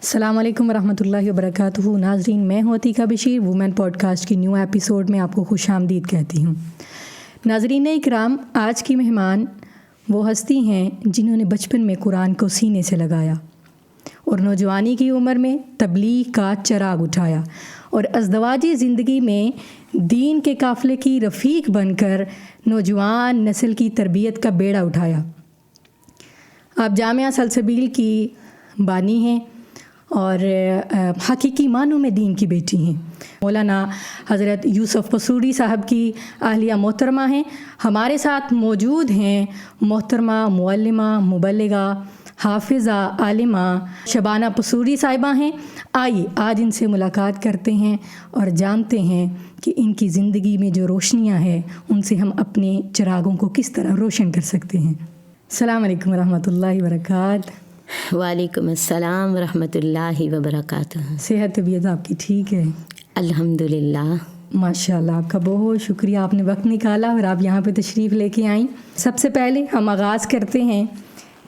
السلام علیکم ورحمۃ اللہ وبرکاتہ. ناظرین، میں ہوں Atiqa Bashir. Women pod cost کی نیو ایپیسوڈ میں آپ کو خوش آمدید کہتی ہوں. ناظرین اکرام، آج کی مہمان وہ ہستی ہیں جنہوں نے بچپن میں قرآن کو سینے سے لگایا اور نوجوانی کی عمر میں تبلیغ کا چراغ اٹھایا اور ازدواجی زندگی میں دین کے قافلے کی رفیق بن کر نوجوان نسل کی تربیت کا بیڑا اٹھایا. آپ جامعہ سلسبیل کی بانی ہیں اور حقیقی معنوں میں دین کی بیٹی ہیں. مولانا حضرت یوسف قصوری صاحب کی اہلیہ محترمہ ہیں. ہمارے ساتھ موجود ہیں محترمہ معلمہ مبلغہ حافظہ عالمہ شبانہ قصوری صاحبہ ہیں. آئیے آج ان سے ملاقات کرتے ہیں اور جانتے ہیں کہ ان کی زندگی میں جو روشنیاں ہیں ان سے ہم اپنے چراغوں کو کس طرح روشن کر سکتے ہیں. السلام علیکم ورحمۃ اللہ وبرکاتہ. وعلیکم السلام ورحمۃ اللہ وبرکاتہ. صحت طبیعت آپ کی ٹھیک ہے؟ الحمدللہ. ماشاء اللہ، آپ کا بہت شکریہ، آپ نے وقت نکالا اور آپ یہاں پہ تشریف لے کے آئیں. سب سے پہلے ہم آغاز کرتے ہیں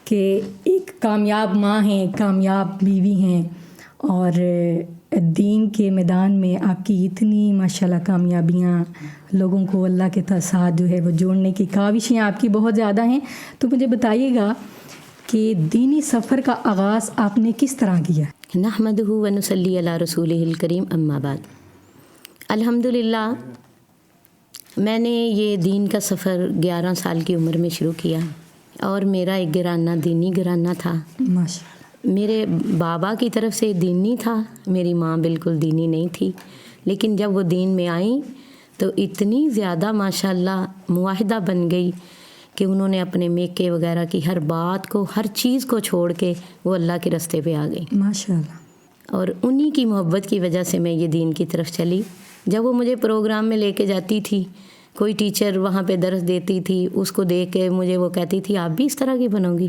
کہ ایک کامیاب ماں ہیں، کامیاب بیوی ہیں اور دین کے میدان میں آپ کی اتنی ماشاءاللہ کامیابیاں، لوگوں کو اللہ کے ساتھ جو ہے وہ جوڑنے کی کاوشیں آپ کی بہت زیادہ ہیں. تو مجھے بتائیے گا کہ دینی سفر کا آغاز آپ نے کس طرح کیا؟ نحمدہ و نصلی علی رسولہ الکریم، اما بعد. الحمدللہ میں نے یہ دین کا سفر 11 سال کی عمر میں شروع کیا اور میرا ایک گھرانہ دینی گھرانہ تھا. ماشاءاللہ. میرے بابا کی طرف سے دینی تھا، میری ماں بالکل دینی نہیں تھی، لیکن جب وہ دین میں آئیں تو اتنی زیادہ ماشاءاللہ معاہدہ بن گئی کہ انہوں نے اپنے میکے وغیرہ کی ہر بات کو، ہر چیز کو چھوڑ کے وہ اللہ کے راستے پہ آ گئی. ماشاءاللہ. اور انہی کی محبت کی وجہ سے میں یہ دین کی طرف چلی. جب وہ مجھے پروگرام میں لے کے جاتی تھی، کوئی ٹیچر وہاں پہ درس دیتی تھی، اس کو دیکھ کے مجھے وہ کہتی تھی آپ بھی اس طرح کی بنو گی،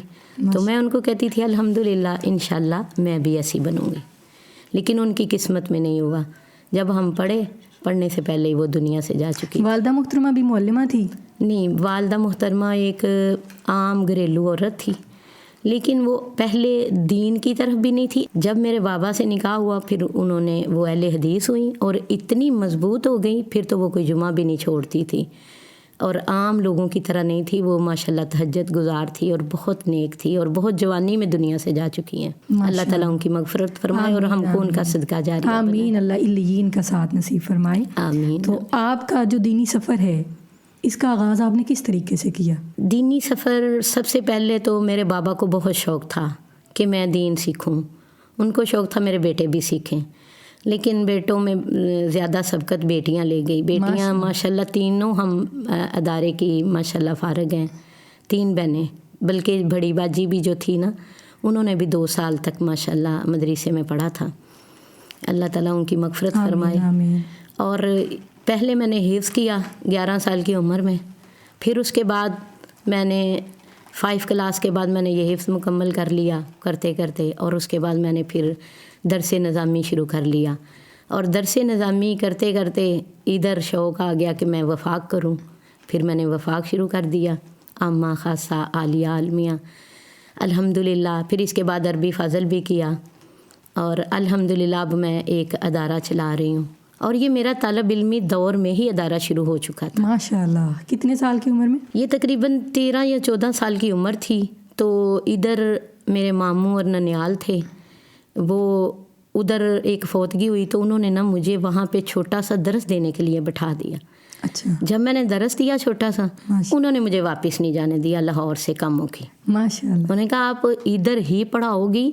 تو میں ان کو کہتی تھی الحمدللہ انشاءاللہ میں بھی ایسی بنوں گی. لیکن ان کی قسمت میں نہیں ہوا. جب ہم پڑھنے سے پہلے ہی وہ دنیا سے جا چکی. والدہ محترمہ بھی معلمہ تھی؟ نہیں، والدہ محترمہ ایک عام گھریلو عورت تھی، لیکن وہ پہلے دین کی طرف بھی نہیں تھی. جب میرے بابا سے نکاح ہوا پھر انہوں نے وہ اہل حدیث ہوئیں اور اتنی مضبوط ہو گئی، پھر تو وہ کوئی جمعہ بھی نہیں چھوڑتی تھی اور عام لوگوں کی طرح نہیں تھی. وہ ماشاءاللہ تہجد گزار تھی اور بہت نیک تھی اور بہت جوانی میں دنیا سے جا چکی ہیں. اللہ تعالیٰ ان کی مغفرت فرمائے اور ہم کو ان کا صدقہ جاری آمین. اللہ علیین کا ساتھ نصیب فرمائے. آمین. تو آپ کا جو دینی سفر ہے اس کا آغاز آپ نے کس طریقے سے کیا؟ دینی سفر سب سے پہلے تو میرے بابا کو بہت شوق تھا کہ میں دین سیکھوں. ان کو شوق تھا میرے بیٹے بھی سیکھیں، لیکن بیٹوں میں زیادہ سبقت بیٹیاں لے گئی. بیٹیاں ماشاءاللہ تینوں ہم ادارے کی ماشاءاللہ فارغ ہیں، 3 بہنیں، بلکہ بڑی باجی بھی جو تھی نا انہوں نے بھی 2 سال تک ماشاءاللہ مدرسے میں پڑھا تھا. اللہ تعالیٰ ان کی مغفرت فرمائے. آمین. اور پہلے میں نے حفظ کیا 11 سال کی عمر میں، پھر اس کے بعد میں نے 5 کلاس کے بعد میں نے یہ حفظ مکمل کر لیا کرتے کرتے، اور اس کے بعد میں نے پھر درس نظامی شروع کر لیا. اور درس نظامی کرتے کرتے ادھر شوق آ گیا کہ میں وفاق کروں. پھر میں نے وفاق شروع کر دیا، عامہ خاصہ عالیہ عالمیہ الحمدللہ. پھر اس کے بعد عربی فاضل بھی کیا اور الحمدللہ اب میں ایک ادارہ چلا رہی ہوں. اور یہ میرا طالب علمی دور میں ہی ادارہ شروع ہو چکا تھا. ماشاءاللہ. کتنے سال کی عمر میں؟ یہ تقریباً 13 یا 14 سال کی عمر تھی. تو ادھر میرے ماموں اور ننیال تھے، وہ ادھر ایک فوتگی ہوئی تو انہوں نے نا مجھے وہاں پہ چھوٹا سا درس دینے کے لیے بٹھا دیا. اچھا. جب میں نے درس دیا چھوٹا سا، انہوں نے مجھے واپس نہیں جانے دیا لاہور سے کاموں کی. ماشاءاللہ. انہوں نے کہا آپ ادھر ہی پڑھاؤ گی،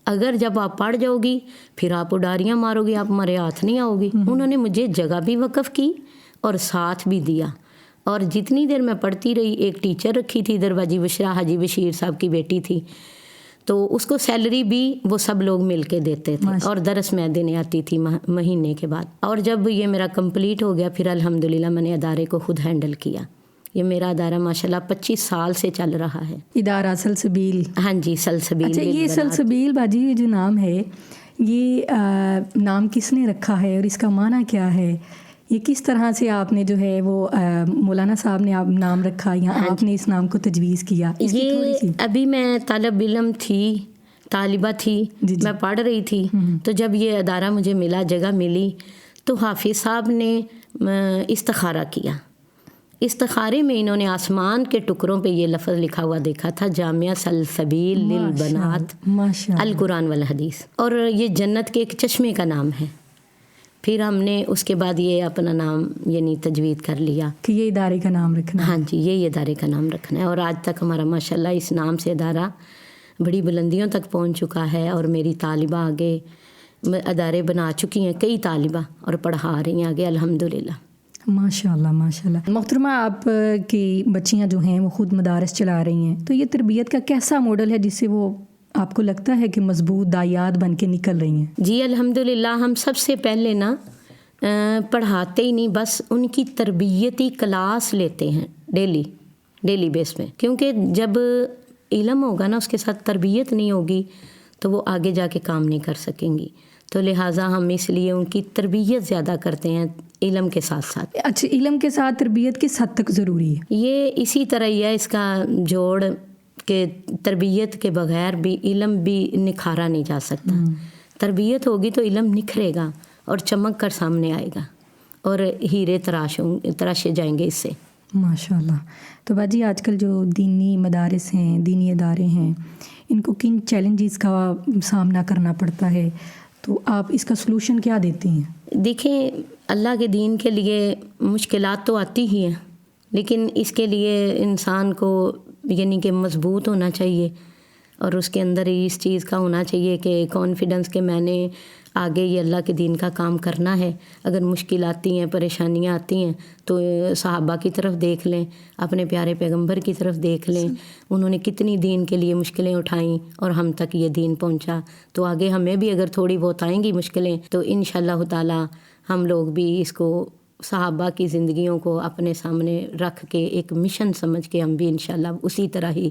اگر جب آپ پڑھ جاؤ گی پھر آپ اڈاریاں مارو گی، آپ ہمارے ہاتھ نہیں آؤ گی. انہوں نے مجھے جگہ بھی وقف کی اور ساتھ بھی دیا. اور جتنی دیر میں پڑھتی رہی، ایک ٹیچر رکھی تھی دروازی بشرا، حاجی بشیر صاحب کی بیٹی تھی، تو اس کو سیلری بھی وہ سب لوگ مل کے دیتے تھے اور درس میں دینے آتی تھی مہینے کے بعد. اور جب یہ میرا کمپلیٹ ہو گیا پھر الحمدللہ میں نے ادارے کو خود ہینڈل کیا. یہ میرا ادارہ ماشاءاللہ 25 سال سے چل رہا ہے. ادارہ سلسبیل؟ ہاں جی، سلسبیل. اچھا، یہ سلسبیل باجی یہ جو نام ہے، یہ نام کس نے رکھا ہے اور اس کا معنی کیا ہے؟ یہ کس طرح سے آپ نے جو ہے وہ مولانا صاحب نے آپ نام رکھا یا آپ نے اس نام کو تجویز کیا؟ یہ ابھی میں طالب علم تھی طالبہ تھی، جی جی۔ میں پڑھ رہی تھی، تو جب یہ ادارہ مجھے ملا، جگہ ملی، تو حافظ صاحب نے استخارہ کیا۔ استخارے میں انہوں نے آسمان کے ٹکڑوں پہ یہ لفظ لکھا ہوا دیکھا تھا، جامعہ سلسبیل للبنات القرآن والحدیث، اور یہ جنت کے ایک چشمے کا نام ہے۔ پھر ہم نے اس کے بعد یہ اپنا نام یعنی تجوید کر لیا کہ یہ ادارے کا نام رکھنا۔ ہاں جی، یہ ادارے کا نام رکھنا ہے، اور آج تک ہمارا ماشاءاللہ اس نام سے ادارہ بڑی بلندیوں تک پہنچ چکا ہے، اور میری طالبہ آگے ادارے بنا چکی ہیں، کئی طالبہ، اور پڑھا رہی ہیں آگے الحمدللہ۔ ماشاء اللہ ماشاء اللہ۔ محترمہ، آپ کی بچیاں جو ہیں وہ خود مدارس چلا رہی ہیں، تو یہ تربیت کا کیسا ماڈل ہے جس سے وہ آپ کو لگتا ہے کہ مضبوط داعیات بن کے نکل رہی ہیں؟ جی الحمدللہ، ہم سب سے پہلے نا پڑھاتے ہی نہیں، بس ان کی تربیتی کلاس لیتے ہیں ڈیلی بیس میں، کیونکہ جب علم ہوگا نا، اس کے ساتھ تربیت نہیں ہوگی تو وہ آگے جا کے کام نہیں کر سکیں گی، تو لہٰذا ہم اس لیے ان کی تربیت زیادہ کرتے ہیں علم کے ساتھ ساتھ۔ اچھا، علم کے ساتھ تربیت کس حد تک ضروری ہے؟ یہ اسی طرح ہی ہے، اس کا جوڑ کہ تربیت کے بغیر بھی علم بھی نکھارا نہیں جا سکتا۔ تربیت ہوگی تو علم نکھرے گا اور چمک کر سامنے آئے گا، اور ہیرے تراشے جائیں گے اس سے۔ ماشاء اللہ۔ تو باجی، آج کل جو دینی مدارس ہیں، دینی ادارے ہیں، ان کو کن چیلنجز کا سامنا کرنا پڑتا ہے، تو آپ اس کا سلوشن کیا دیتی ہیں؟ دیکھیں، اللہ کے دین کے لیے مشکلات تو آتی ہی ہیں، لیکن اس کے لیے انسان کو یعنی کہ مضبوط ہونا چاہیے، اور اس کے اندر اس چیز کا ہونا چاہیے کہ کانفیڈنس کہ میں نے آگے یہ اللہ کے دین کا کام کرنا ہے۔ اگر مشکل آتی ہیں، پریشانیاں آتی ہیں، تو صحابہ کی طرف دیکھ لیں، اپنے پیارے پیغمبر کی طرف دیکھ لیں، انہوں نے کتنی دین کے لیے مشکلیں اٹھائیں اور ہم تک یہ دین پہنچا، تو آگے ہمیں بھی اگر تھوڑی بہت آئیں گی مشکلیں، تو انشاءاللہ تعالی ہم لوگ بھی اس کو صحابہ کی زندگیوں کو اپنے سامنے رکھ کے ایک مشن سمجھ کے ہم بھی انشاءاللہ اسی طرح ہی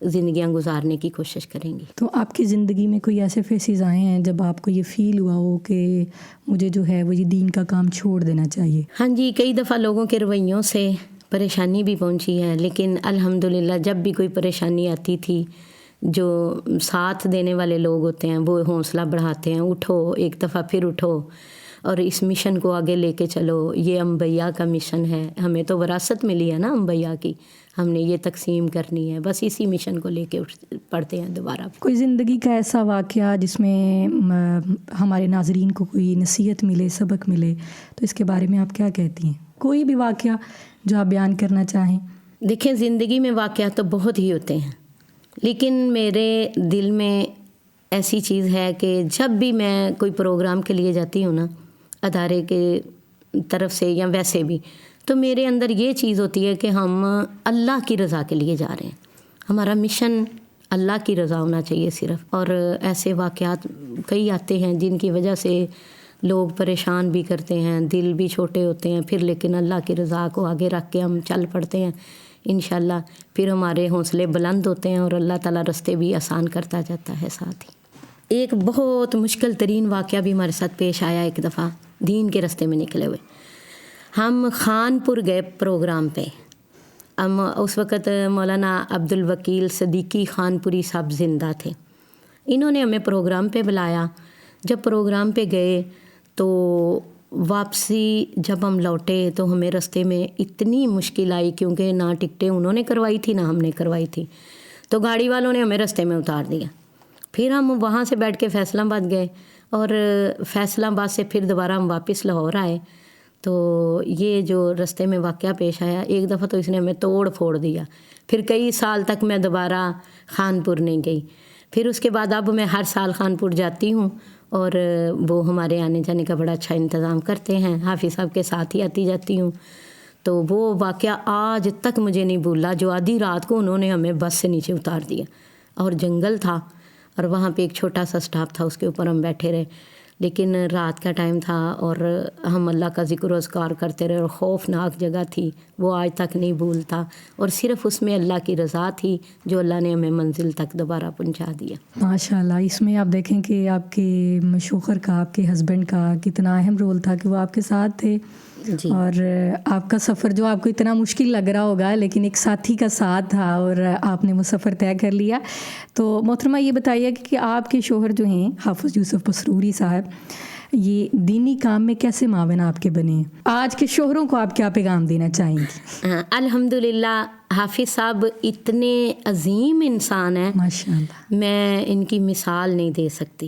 زندگیاں گزارنے کی کوشش کریں گی۔ تو آپ کی زندگی میں کوئی ایسے فیسز آئے ہیں جب آپ کو یہ فیل ہوا ہو کہ مجھے جو ہے وہ یہ دین کا کام چھوڑ دینا چاہیے؟ ہاں جی، کئی دفعہ لوگوں کے رویوں سے پریشانی بھی پہنچی ہے، لیکن الحمدللہ جب بھی کوئی پریشانی آتی تھی، جو ساتھ دینے والے لوگ ہوتے ہیں وہ حوصلہ بڑھاتے ہیں، اٹھو، ایک دفعہ پھر اٹھو اور اس مشن کو آگے لے کے چلو۔ یہ انبیاء کا مشن ہے، ہمیں تو وراثت ملی ہے نا انبیاء کی، ہم نے یہ تقسیم کرنی ہے، بس اسی مشن کو لے کے پڑھتے ہیں دوبارہ۔ کوئی زندگی کا ایسا واقعہ جس میں ہمارے ناظرین کو کوئی نصیحت ملے، سبق ملے، تو اس کے بارے میں آپ کیا کہتی ہیں؟ کوئی بھی واقعہ جو آپ بیان کرنا چاہیں۔ دیکھیں، زندگی میں واقعات تو بہت ہی ہوتے ہیں، لیکن میرے دل میں ایسی چیز ہے کہ جب بھی میں کوئی پروگرام کے لیے جاتی ہوں نا، ادارے کے طرف سے یا ویسے بھی، تو میرے اندر یہ چیز ہوتی ہے کہ ہم اللہ کی رضا کے لیے جا رہے ہیں، ہمارا مشن اللہ کی رضا ہونا چاہیے صرف۔ اور ایسے واقعات کئی آتے ہیں جن کی وجہ سے لوگ پریشان بھی کرتے ہیں، دل بھی چھوٹے ہوتے ہیں، پھر لیکن اللہ کی رضا کو آگے رکھ کے ہم چل پڑتے ہیں انشاءاللہ، پھر ہمارے حوصلے بلند ہوتے ہیں اور اللہ تعالیٰ راستے بھی آسان کرتا جاتا ہے ساتھ ہی۔ ایک بہت مشکل ترین واقعہ بھی ہمارے ساتھ پیش آیا ایک دفعہ، دین کے راستے میں نکلے ہوئے ہم خانپور گئے پروگرام پہ۔ ہم اس وقت مولانا عبد الوکیل صدیقی خانپوری صاحب زندہ تھے، انہوں نے ہمیں پروگرام پہ بلایا۔ جب پروگرام پہ گئے تو واپسی جب ہم لوٹے تو ہمیں راستے میں اتنی مشکل آئی، کیونکہ نہ ٹکٹیں انہوں نے کروائی تھی نہ ہم نے کروائی تھی، تو گاڑی والوں نے ہمیں راستے میں اتار دیا۔ پھر ہم وہاں سے بیٹھ کے فیصل آباد گئے، اور فیصل آباد سے پھر دوبارہ ہم واپس لاہور آئے، تو یہ جو راستے میں واقعہ پیش آیا، ایک دفعہ تو اس نے ہمیں توڑ پھوڑ دیا۔ پھر کئی سال تک میں دوبارہ خانپور نہیں گئی۔ پھر اس کے بعد اب میں ہر سال خانپور جاتی ہوں، اور وہ ہمارے آنے جانے کا بڑا اچھا انتظام کرتے ہیں، حافظ صاحب کے ساتھ ہی آتی جاتی ہوں۔ تو وہ واقعہ آج تک مجھے نہیں بھولا، جو آدھی رات کو انہوں نے ہمیں بس سے نیچے اتار دیا، اور جنگل تھا اور وہاں پہ ایک چھوٹا سا سٹاپ تھا، اس کے اوپر ہم بیٹھے رہے، لیکن رات کا ٹائم تھا اور ہم اللہ کا ذکر و اذکار کرتے رہے، اور خوفناک جگہ تھی، وہ آج تک نہیں بھولتا، اور صرف اس میں اللہ کی رضا تھی جو اللہ نے ہمیں منزل تک دوبارہ پہنچا دیا۔ ماشاءاللہ، اس میں آپ دیکھیں کہ آپ کے شوہر کا، آپ کے ہسبینڈ کا کتنا اہم رول تھا کہ وہ آپ کے ساتھ تھے، جی۔ اور آپ کا سفر جو آپ کو اتنا مشکل لگ رہا ہوگا لیکن ایک ساتھی کا ساتھ تھا اور آپ نے وہ سفر طے کر لیا. تو محترمہ یہ بتائیے کہ آپ کے شوہر جو ہیں حافظ یوسف مسروری صاحب یہ دینی کام میں کیسے معاون آپ کے بنے ہیں؟ آج کے شوہروں کو آپ کیا پیغام دینا چاہیں گی؟ الحمدللہ حافظ صاحب اتنے عظیم انسان ہیں، ماشاءاللہ. میں ان کی مثال نہیں دے سکتی.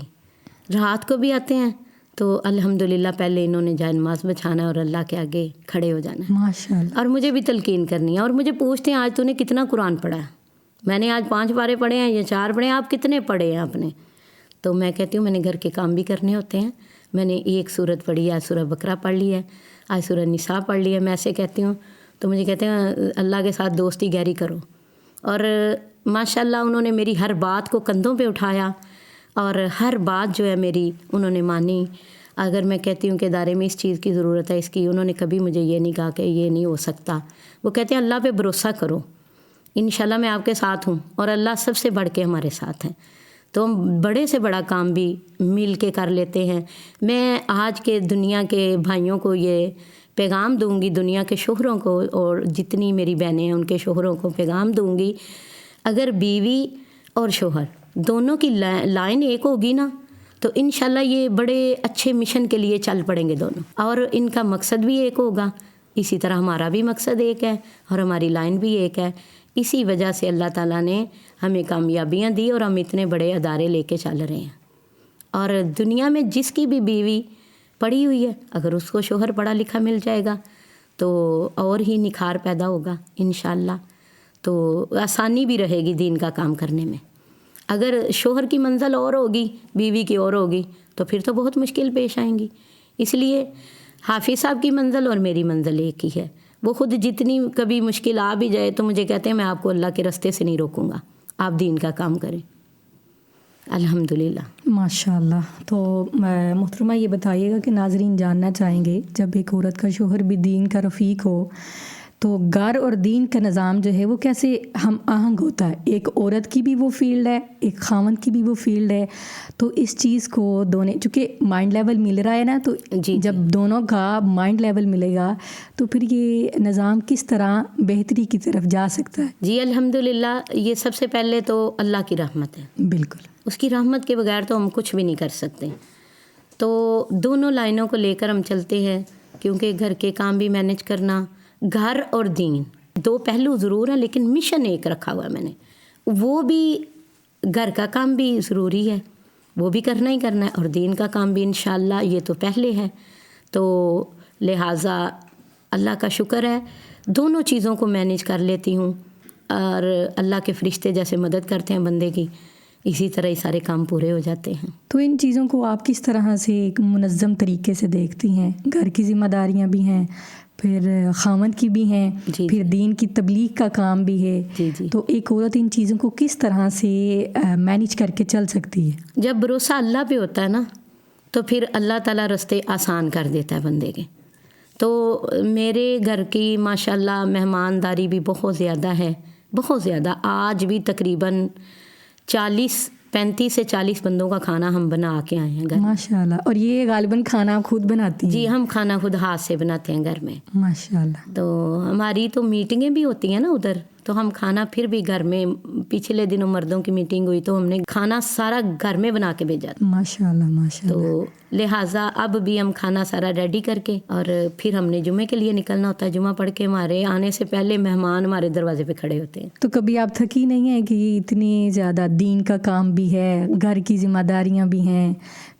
رات کو بھی آتے ہیں تو الحمدللہ پہلے انہوں نے جائے نماز بچھانا ہے اور اللہ کے آگے کھڑے ہو جانا ہے، ماشاءاللہ. اور مجھے بھی تلقین کرنی ہے، اور مجھے پوچھتے ہیں آج تو نے کتنا قرآن پڑھا ہے؟ میں نے آج 5 پارے پڑھے ہیں یا 4 پڑھے ہیں، آپ کتنے پڑھے ہیں آپ نے؟ تو میں کہتی ہوں میں نے گھر کے کام بھی کرنے ہوتے ہیں. میں نے ایک سورت پڑھی ہے، آج سورہ بقرہ پڑھ لی ہے، آج سورہ نساء پڑھ لی ہے. میں ایسے کہتی ہوں تو مجھے کہتے ہیں اللہ کے ساتھ دوستی گہری کرو. اور ماشاءاللہ انہوں نے میری ہر بات کو کندھوں پہ اٹھایا اور ہر بات جو ہے میری انہوں نے مانی. اگر میں کہتی ہوں کہ ادارے میں اس چیز کی ضرورت ہے اس کی، انہوں نے کبھی مجھے یہ نہیں کہا کہ یہ نہیں ہو سکتا. وہ کہتے ہیں اللہ پہ بھروسہ کرو، انشاءاللہ میں آپ کے ساتھ ہوں، اور اللہ سب سے بڑھ کے ہمارے ساتھ ہیں. تو ہم بڑے سے بڑا کام بھی مل کے کر لیتے ہیں. میں آج کے دنیا کے بھائیوں کو یہ پیغام دوں گی، دنیا کے شوہروں کو، اور جتنی میری بہنیں ہیں ان کے شوہروں کو پیغام دوں گی، اگر بیوی اور شوہر دونوں کی لائن ایک ہوگی نا تو انشاءاللہ یہ بڑے اچھے مشن کے لیے چل پڑیں گے دونوں، اور ان کا مقصد بھی ایک ہوگا. اسی طرح ہمارا بھی مقصد ایک ہے اور ہماری لائن بھی ایک ہے. اسی وجہ سے اللہ تعالیٰ نے ہمیں کامیابیاں دی اور ہم اتنے بڑے ادارے لے کے چل رہے ہیں. اور دنیا میں جس کی بھی بیوی پڑھی ہوئی ہے، اگر اس کو شوہر پڑھا لکھا مل جائے گا تو اور ہی نکھار پیدا ہوگا انشاءاللہ. تو آسانی بھی رہے گی دین کا کام کرنے میں. اگر شوہر کی منزل اور ہوگی بیوی کی اور ہوگی تو پھر تو بہت مشکل پیش آئیں گی. اس لیے حافظ صاحب کی منزل اور میری منزل ایک ہی ہے. وہ خود جتنی کبھی مشکل آ بھی جائے تو مجھے کہتے ہیں میں آپ کو اللہ کے راستے سے نہیں روکوں گا، آپ دین کا کام کریں. الحمدللہ. ماشاءاللہ. تو محترمہ یہ بتائیے گا کہ ناظرین جاننا چاہیں گے جب ایک عورت کا شوہر بھی دین کا رفیق ہو تو گھر اور دین کا نظام جو ہے وہ کیسے ہم آہنگ ہوتا ہے؟ ایک عورت کی بھی وہ فیلڈ ہے، ایک خاوند کی بھی وہ فیلڈ ہے. تو اس چیز کو دونوں چونکہ مائنڈ لیول مل رہا ہے نا، تو جب دونوں کا مائنڈ لیول ملے گا تو پھر یہ نظام کس طرح بہتری کی طرف جا سکتا ہے؟ جی الحمدللہ. یہ سب سے پہلے تو اللہ کی رحمت ہے. بالکل. اس کی رحمت کے بغیر تو ہم کچھ بھی نہیں کر سکتے. تو دونوں لائنوں کو لے کر ہم چلتے ہیں، کیونکہ گھر کے کام بھی مینج کرنا، گھر اور دین 2 پہلو ضرور ہیں لیکن مشن ایک رکھا ہوا ہے میں نے. وہ بھی گھر کا کام بھی ضروری ہے، وہ بھی کرنا ہی کرنا ہے، اور دین کا کام بھی انشاءاللہ یہ تو پہلے ہے. تو لہٰذا اللہ کا شکر ہے دونوں چیزوں کو مینج کر لیتی ہوں، اور اللہ کے فرشتے جیسے مدد کرتے ہیں بندے کی، اسی طرح ہی سارے کام پورے ہو جاتے ہیں. تو ان چیزوں کو آپ کس طرح سے ایک منظم طریقے سے دیکھتی ہیں؟ گھر کی ذمہ داریاں بھی ہیں، پھر خاوند کی بھی ہیں، پھر دین کی تبلیغ کا کام بھی ہے. تو ایک عورت ان چیزوں کو کس طرح سے مینیج کر کے چل سکتی ہے؟ جب بھروسہ اللہ پہ ہوتا ہے نا تو پھر اللہ تعالیٰ راستے آسان کر دیتا ہے بندے کے. تو میرے گھر کی ماشاءاللہ مہمانداری بھی بہت زیادہ ہے، بہت زیادہ. آج بھی تقریباً 35 سے 40 بندوں کا کھانا ہم بنا کے آئے ہیں گھر. ماشاءاللہ. اور یہ غالباً کھانا خود بناتی ہیں؟ جی ہم کھانا خود ہاتھ سے بناتے ہیں گھر میں. ماشاءاللہ. تو ہماری تو میٹنگیں بھی ہوتی ہیں نا ادھر، تو ہم کھانا پھر بھی گھر میں، پچھلے دنوں مردوں کی میٹنگ ہوئی تو ہم نے کھانا سارا گھر میں بنا کے بھیجا تھا. ماشاءاللہ ماشاءاللہ. تو لہٰذا اب بھی ہم کھانا سارا ریڈی کر کے، اور پھر ہم نے جمعے کے لیے نکلنا ہوتا ہے. جمعہ پڑھ کے ہمارے آنے سے پہلے مہمان ہمارے دروازے پہ کھڑے ہوتے ہیں. تو کبھی آپ تھکی نہیں ہیں کہ اتنی زیادہ دین کا کام بھی ہے، گھر کی ذمہ داریاں بھی ہیں،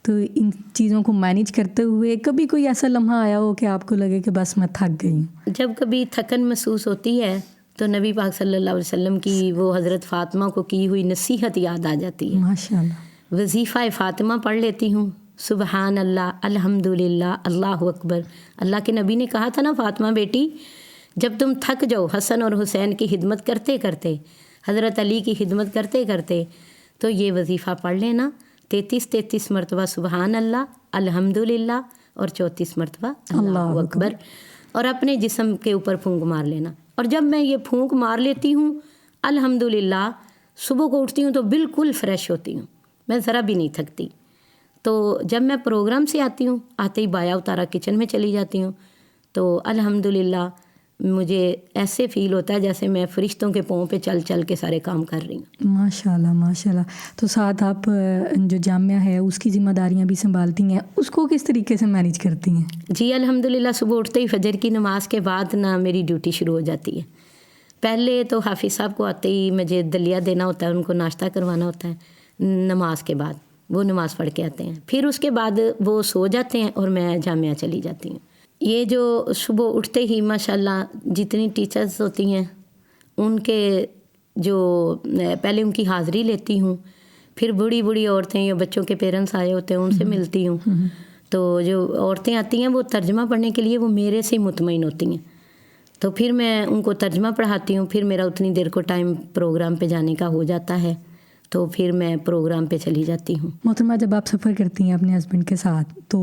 تو ان چیزوں کو مینیج کرتے ہوئے کبھی کوئی ایسا لمحہ آیا ہو کہ آپ کو لگے کہ بس میں تھک گئی ہوں؟ جب کبھی تھکن محسوس ہوتی ہے تو نبی پاک صلی اللہ علیہ وسلم کی وہ حضرت فاطمہ کو کی ہوئی نصیحت یاد آ جاتی ہے. ماشاءاللہ. وظیفہ فاطمہ پڑھ لیتی ہوں، سبحان اللہ، الحمدللہ، اللہ اکبر. اللہ کے نبی نے کہا تھا نا فاطمہ بیٹی، جب تم تھک جاؤ حسن اور حسین کی خدمت کرتے کرتے، حضرت علی کی خدمت کرتے کرتے، تو یہ وظیفہ پڑھ لینا 33 مرتبہ سبحان اللہ، الحمدللہ، اور 34 مرتبہ اللہ اکبر، اور اپنے جسم کے اوپر پھونک مار لینا. اور جب میں یہ پھونک مار لیتی ہوں الحمدللہ، صبح کو اٹھتی ہوں تو بالکل فریش ہوتی ہوں، میں ذرا بھی نہیں تھکتی. تو جب میں پروگرام سے آتی ہوں، آتے ہی بایا اتارا کچن میں چلی جاتی ہوں، تو الحمدللہ مجھے ایسے فیل ہوتا ہے جیسے میں فرشتوں کے پاؤں پہ چل چل کے سارے کام کر رہی ہوں. ماشاء اللہ ماشاء اللہ. تو ساتھ آپ جو جامعہ ہے اس کی ذمہ داریاں بھی سنبھالتی ہیں, اس کو کس طریقے سے مینیج کرتی ہیں؟ جی الحمدللہ صبح اٹھتے ہی فجر کی نماز کے بعد نا میری ڈیوٹی شروع ہو جاتی ہے. پہلے تو حافظ صاحب کو آتے ہی مجھے دلیہ دینا ہوتا ہے, ان کو ناشتہ کروانا ہوتا ہے نماز کے بعد. وہ نماز پڑھ کے آتے ہیں, پھر اس کے بعد وہ سو جاتے ہیں اور میں جامعہ چلی جاتی ہوں. یہ جو صبح اٹھتے ہی ماشاءاللہ جتنی ٹیچرز ہوتی ہیں ان کے جو پہلے ان کی حاضری لیتی ہوں, پھر بوڑھی بوڑھی عورتیں یا بچوں کے پیرنٹس آئے ہوتے ہیں ان سے ملتی ہوں. تو جو عورتیں آتی ہیں وہ ترجمہ پڑھنے کے لیے وہ میرے سے مطمئن ہوتی ہیں, تو پھر میں ان کو ترجمہ پڑھاتی ہوں. پھر میرا اتنی دیر کو ٹائم پروگرام پہ جانے کا ہو جاتا ہے, تو پھر میں پروگرام پہ چلی جاتی ہوں. محترمہ, جب آپ سفر کرتی ہیں اپنے ہسبینڈ کے ساتھ تو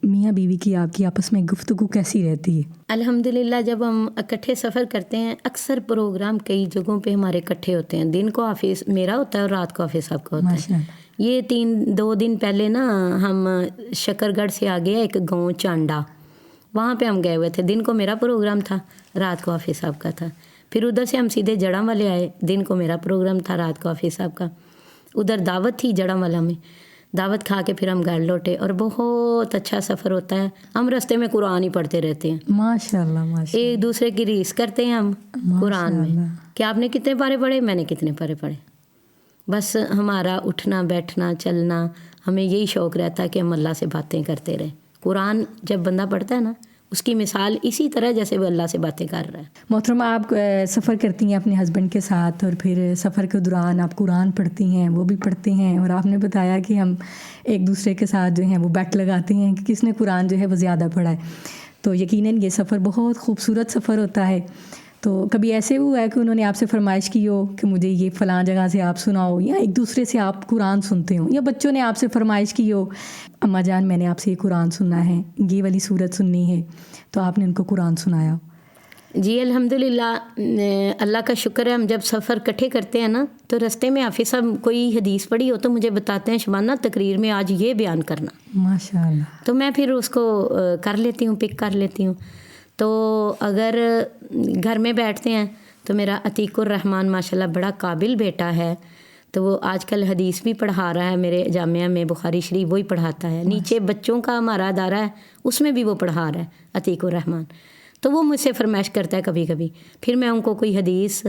میاں بیوی کی آپ کی آپس میں گفتگو کیسی رہتی ہے؟ الحمدللہ جب ہم اکٹھے سفر کرتے ہیں اکثر پروگرام کئی جگہوں پہ ہمارے اکٹھے ہوتے ہیں. دن کو آفس میرا ہوتا ہے اور رات کو آفس صاحب کا ہوتا ماشاء ہے. اللہ. یہ 2 دن پہلے نا ہم شکر گڑھ سے آگے ایک گاؤں چانڈا, وہاں پہ ہم گئے ہوئے تھے. دن کو میرا پروگرام تھا, رات کو آفس صاحب کا تھا. پھر ادھر سے ہم سیدھے جڑاں والے آئے. دن کو میرا پروگرام تھا, رات کو آفس صاحب کا. ادھر دعوت تھی جڑاں والا میں, دعوت کھا کے پھر ہم گھر لوٹے. اور بہت اچھا سفر ہوتا ہے. ہم راستے میں قرآن ہی پڑھتے رہتے ہیں. ماشاء اللہ ماشاء اللہ. ایک دوسرے کی ریس کرتے ہیں ہم قرآن میں کہ آپ نے کتنے پارے پڑھے, میں نے کتنے پارے پڑھے. بس ہمارا اٹھنا بیٹھنا چلنا, ہمیں یہی شوق رہتا ہے کہ ہم اللہ سے باتیں کرتے رہیں. قرآن جب بندہ پڑھتا ہے نا اس کی مثال اسی طرح جیسے وہ اللہ سے باتیں کر رہا ہے. محترمہ, آپ سفر کرتی ہیں اپنے ہسبینڈ کے ساتھ اور پھر سفر کے دوران آپ قرآن پڑھتی ہیں, وہ بھی پڑھتے ہیں, اور آپ نے بتایا کہ ہم ایک دوسرے کے ساتھ جو ہیں وہ بیٹ لگاتے ہیں کہ کس نے قرآن جو ہے وہ زیادہ پڑھا ہے. تو یقیناً یہ سفر بہت خوبصورت سفر ہوتا ہے. تو کبھی ایسے ہوا ہے کہ انہوں نے آپ سے فرمائش کی ہو کہ مجھے یہ فلاں جگہ سے آپ سناؤ, یا ایک دوسرے سے آپ قرآن سنتے ہوں, یا بچوں نے آپ سے فرمائش کی ہو اماں جان میں نے آپ سے یہ قرآن سننا ہے, یہ والی صورت سننی ہے, تو آپ نے ان کو قرآن سنایا ہو؟ جی الحمدللہ اللہ کا شکر ہے. ہم جب سفر اکٹھے کرتے ہیں نا تو رستے میں حافظ صاحب کوئی حدیث پڑھی ہو تو مجھے بتاتے ہیں شبانہ تقریر میں آج یہ بیان کرنا. ماشاء اللہ. تو میں پھر اس کو کر لیتی ہوں, پک کر لیتی ہوں. تو اگر گھر میں بیٹھتے ہیں تو میرا عتیق الرحمان ماشاءاللہ بڑا قابل بیٹا ہے, تو وہ آج کل حدیث بھی پڑھا رہا ہے میرے جامعہ میں, بخاری شریف وہی پڑھاتا ہے. نیچے بچوں کا ہمارا ادارہ ہے اس میں بھی وہ پڑھا رہا ہے عتیق الرحمان. تو وہ مجھ سے فرمائش کرتا ہے کبھی کبھی, پھر میں ان کو کوئی حدیث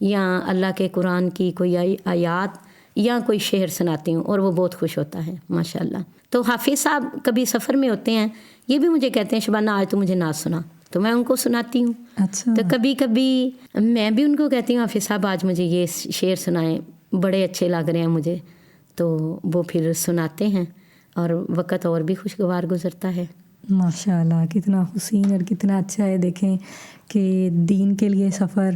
یا اللہ کے قرآن کی کوئی آیات یا کوئی شعر سناتی ہوں اور وہ بہت خوش ہوتا ہے ماشاءاللہ. تو حافظ صاحب کبھی سفر میں ہوتے ہیں, یہ بھی مجھے کہتے ہیں شبانہ آج تو مجھے نعت سنا, تو میں ان کو سناتی ہوں. اچھا. تو کبھی کبھی میں بھی ان کو کہتی ہوں حافظ صاحب آج مجھے یہ شعر سنائیں, بڑے اچھے لگ رہے ہیں مجھے, تو وہ پھر سناتے ہیں اور وقت اور بھی خوشگوار گزرتا ہے. ماشاء اللہ, کتنا حسین اور کتنا اچھا ہے. دیکھیں کہ دین کے لیے سفر,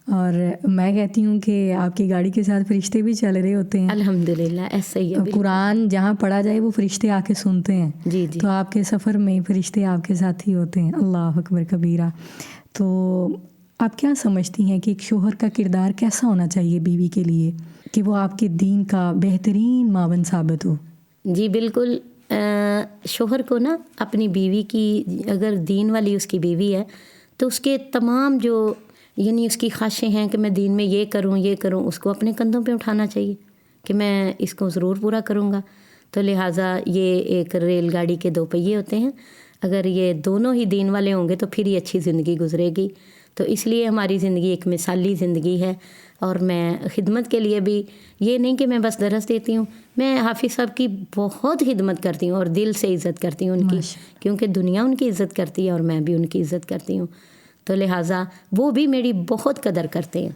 اور میں کہتی ہوں کہ آپ کی گاڑی کے ساتھ فرشتے بھی چل رہے ہوتے ہیں. الحمدللہ ایسا ہی ہے. قرآن جہاں پڑھا جائے وہ فرشتے آ کے سنتے ہیں. جی جی. تو آپ کے سفر میں فرشتے آپ کے ساتھ ہی ہوتے ہیں. اللہ اکبر کبیرہ. تو آپ کیا سمجھتی ہیں کہ ایک شوہر کا کردار کیسا ہونا چاہیے بیوی کے لیے کہ وہ آپ کے دین کا بہترین معاون ثابت ہو؟ جی بالکل. شوہر کو نا اپنی بیوی کی, اگر دین والی اس کی بیوی ہے تو اس کے تمام جو یعنی اس کی خواہشیں ہیں کہ میں دین میں یہ کروں, اس کو اپنے کندھوں پہ اٹھانا چاہیے کہ میں اس کو ضرور پورا کروں گا. تو لہٰذا یہ ایک ریل گاڑی کے 2 پہیے ہوتے ہیں, اگر یہ دونوں ہی دین والے ہوں گے تو پھر یہ اچھی زندگی گزرے گی. تو اس لیے ہماری زندگی ایک مثالی زندگی ہے. اور میں خدمت کے لیے بھی یہ نہیں کہ میں بس درس دیتی ہوں, میں حافظ صاحب کی بہت خدمت کرتی ہوں اور دل سے عزت کرتی ہوں ان کی, کیونکہ دنیا ان کی عزت کرتی ہے اور میں بھی ان کی عزت کرتی ہوں. تو لہٰذا وہ بھی میری بہت قدر کرتے ہیں.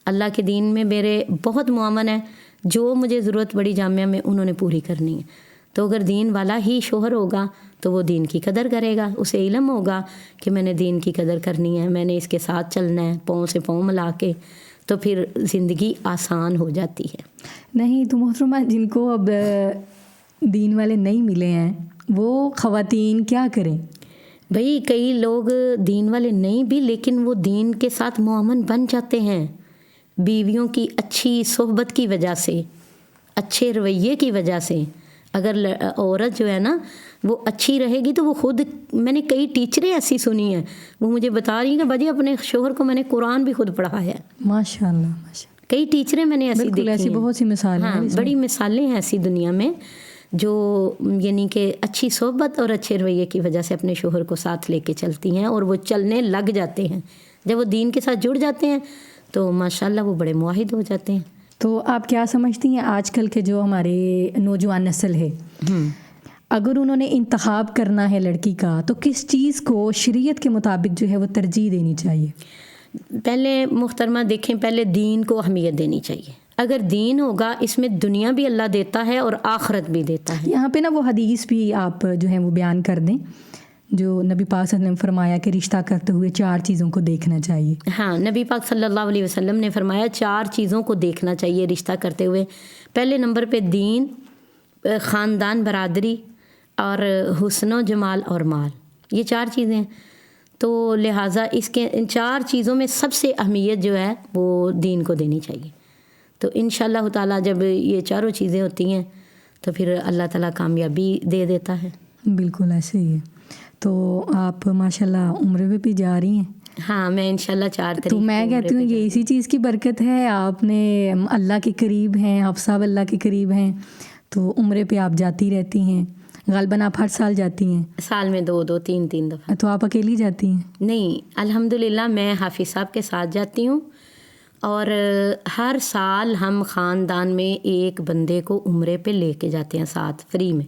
اللہ کے دین میں میرے بہت معاون ہے, جو مجھے ضرورت پڑی جامعہ میں انہوں نے پوری کرنی ہے. تو اگر دین والا ہی شوہر ہوگا تو وہ دین کی قدر کرے گا, اسے علم ہوگا کہ میں نے دین کی قدر کرنی ہے, میں نے اس کے ساتھ چلنا ہے پاؤں سے پاؤں ملا کے, تو پھر زندگی آسان ہو جاتی ہے. نہیں تو محترمہ, جن کو اب دین والے نہیں ملے ہیں وہ خواتین کیا کریں؟ بھئی کئی لوگ دین والے نہیں بھی, لیکن وہ دین کے ساتھ معاون بن جاتے ہیں بیویوں کی اچھی صحبت کی وجہ سے, اچھے رویے کی وجہ سے, اگر عورت جو ہے نا وہ اچھی رہے گی تو وہ خود، میں نے کئی ٹیچریں ایسی سنی ہیں وہ مجھے بتا رہی ہیں کہ باجی اپنے شوہر کو میں نے قرآن بھی خود پڑھا ہے. ماشاء اللہ ماشاء اللہ. کئی ٹیچریں میں نے ایسی بالکل دیکھی ایسی ہیں. بہت سی مثالیں ہیں ہاں اس میں. بڑی مثالیں ہیں ایسی دنیا میں جو یعنی کہ اچھی صحبت اور اچھے رویے کی وجہ سے اپنے شوہر کو ساتھ لے کے چلتی ہیں اور وہ چلنے لگ جاتے ہیں. جب وہ دین کے ساتھ جڑ جاتے ہیں تو ماشاءاللہ وہ بڑے معاہد ہو جاتے ہیں. تو آپ کیا سمجھتی ہیں آج کل کے جو ہمارے نوجوان نسل ہے، اگر انہوں نے انتخاب کرنا ہے لڑکی کا تو کس چیز کو شریعت کے مطابق جو ہے وہ ترجیح دینی چاہیے؟ پہلے محترمہ دیکھیں، پہلے دین کو اہمیت دینی چاہیے. اگر دین ہوگا اس میں دنیا بھی اللہ دیتا ہے اور آخرت بھی دیتا ہے. یہاں پہ نا وہ حدیث بھی آپ جو ہے وہ بیان کر دیں جو نبی پاک صلی اللہ علیہ وسلم نے فرمایا کہ رشتہ کرتے ہوئے 4 چیزوں کو دیکھنا چاہیے. ہاں، نبی پاک صلی اللہ علیہ وسلم نے فرمایا 4 چیزوں کو دیکھنا چاہیے رشتہ کرتے ہوئے. پہلے نمبر پہ دین، خاندان، برادری اور حسن و جمال اور مال. یہ 4 چیزیں ہیں. تو لہٰذا ان 4 چیزوں میں سب سے اہمیت جو ہے وہ دین کو دینی چاہیے. تو انشاءاللہ تعالیٰ جب یہ 4 چیزیں ہوتی ہیں تو پھر اللہ تعالیٰ کامیابی دے دیتا ہے. بالکل ایسے ہی ہے. تو آپ ماشاءاللہ عمرے پہ بھی جا رہی ہیں. ہاں میں انشاءاللہ 4 تاریخ. تو میں کہتی ہوں یہ اسی چیز کی برکت ہے، آپ نے اللہ کے قریب ہیں، آپ سب اللہ کے قریب ہیں تو عمرے پہ آپ جاتی رہتی ہیں. غالباً آپ ہر سال جاتی ہیں؟ سال میں 2 3 دفعہ. تو آپ اکیلی جاتی ہیں؟ نہیں، الحمدللہ میں حافظ صاحب کے ساتھ جاتی ہوں اور ہر سال ہم خاندان میں ایک بندے کو عمرے پہ لے کے جاتے ہیں ساتھ فری میں.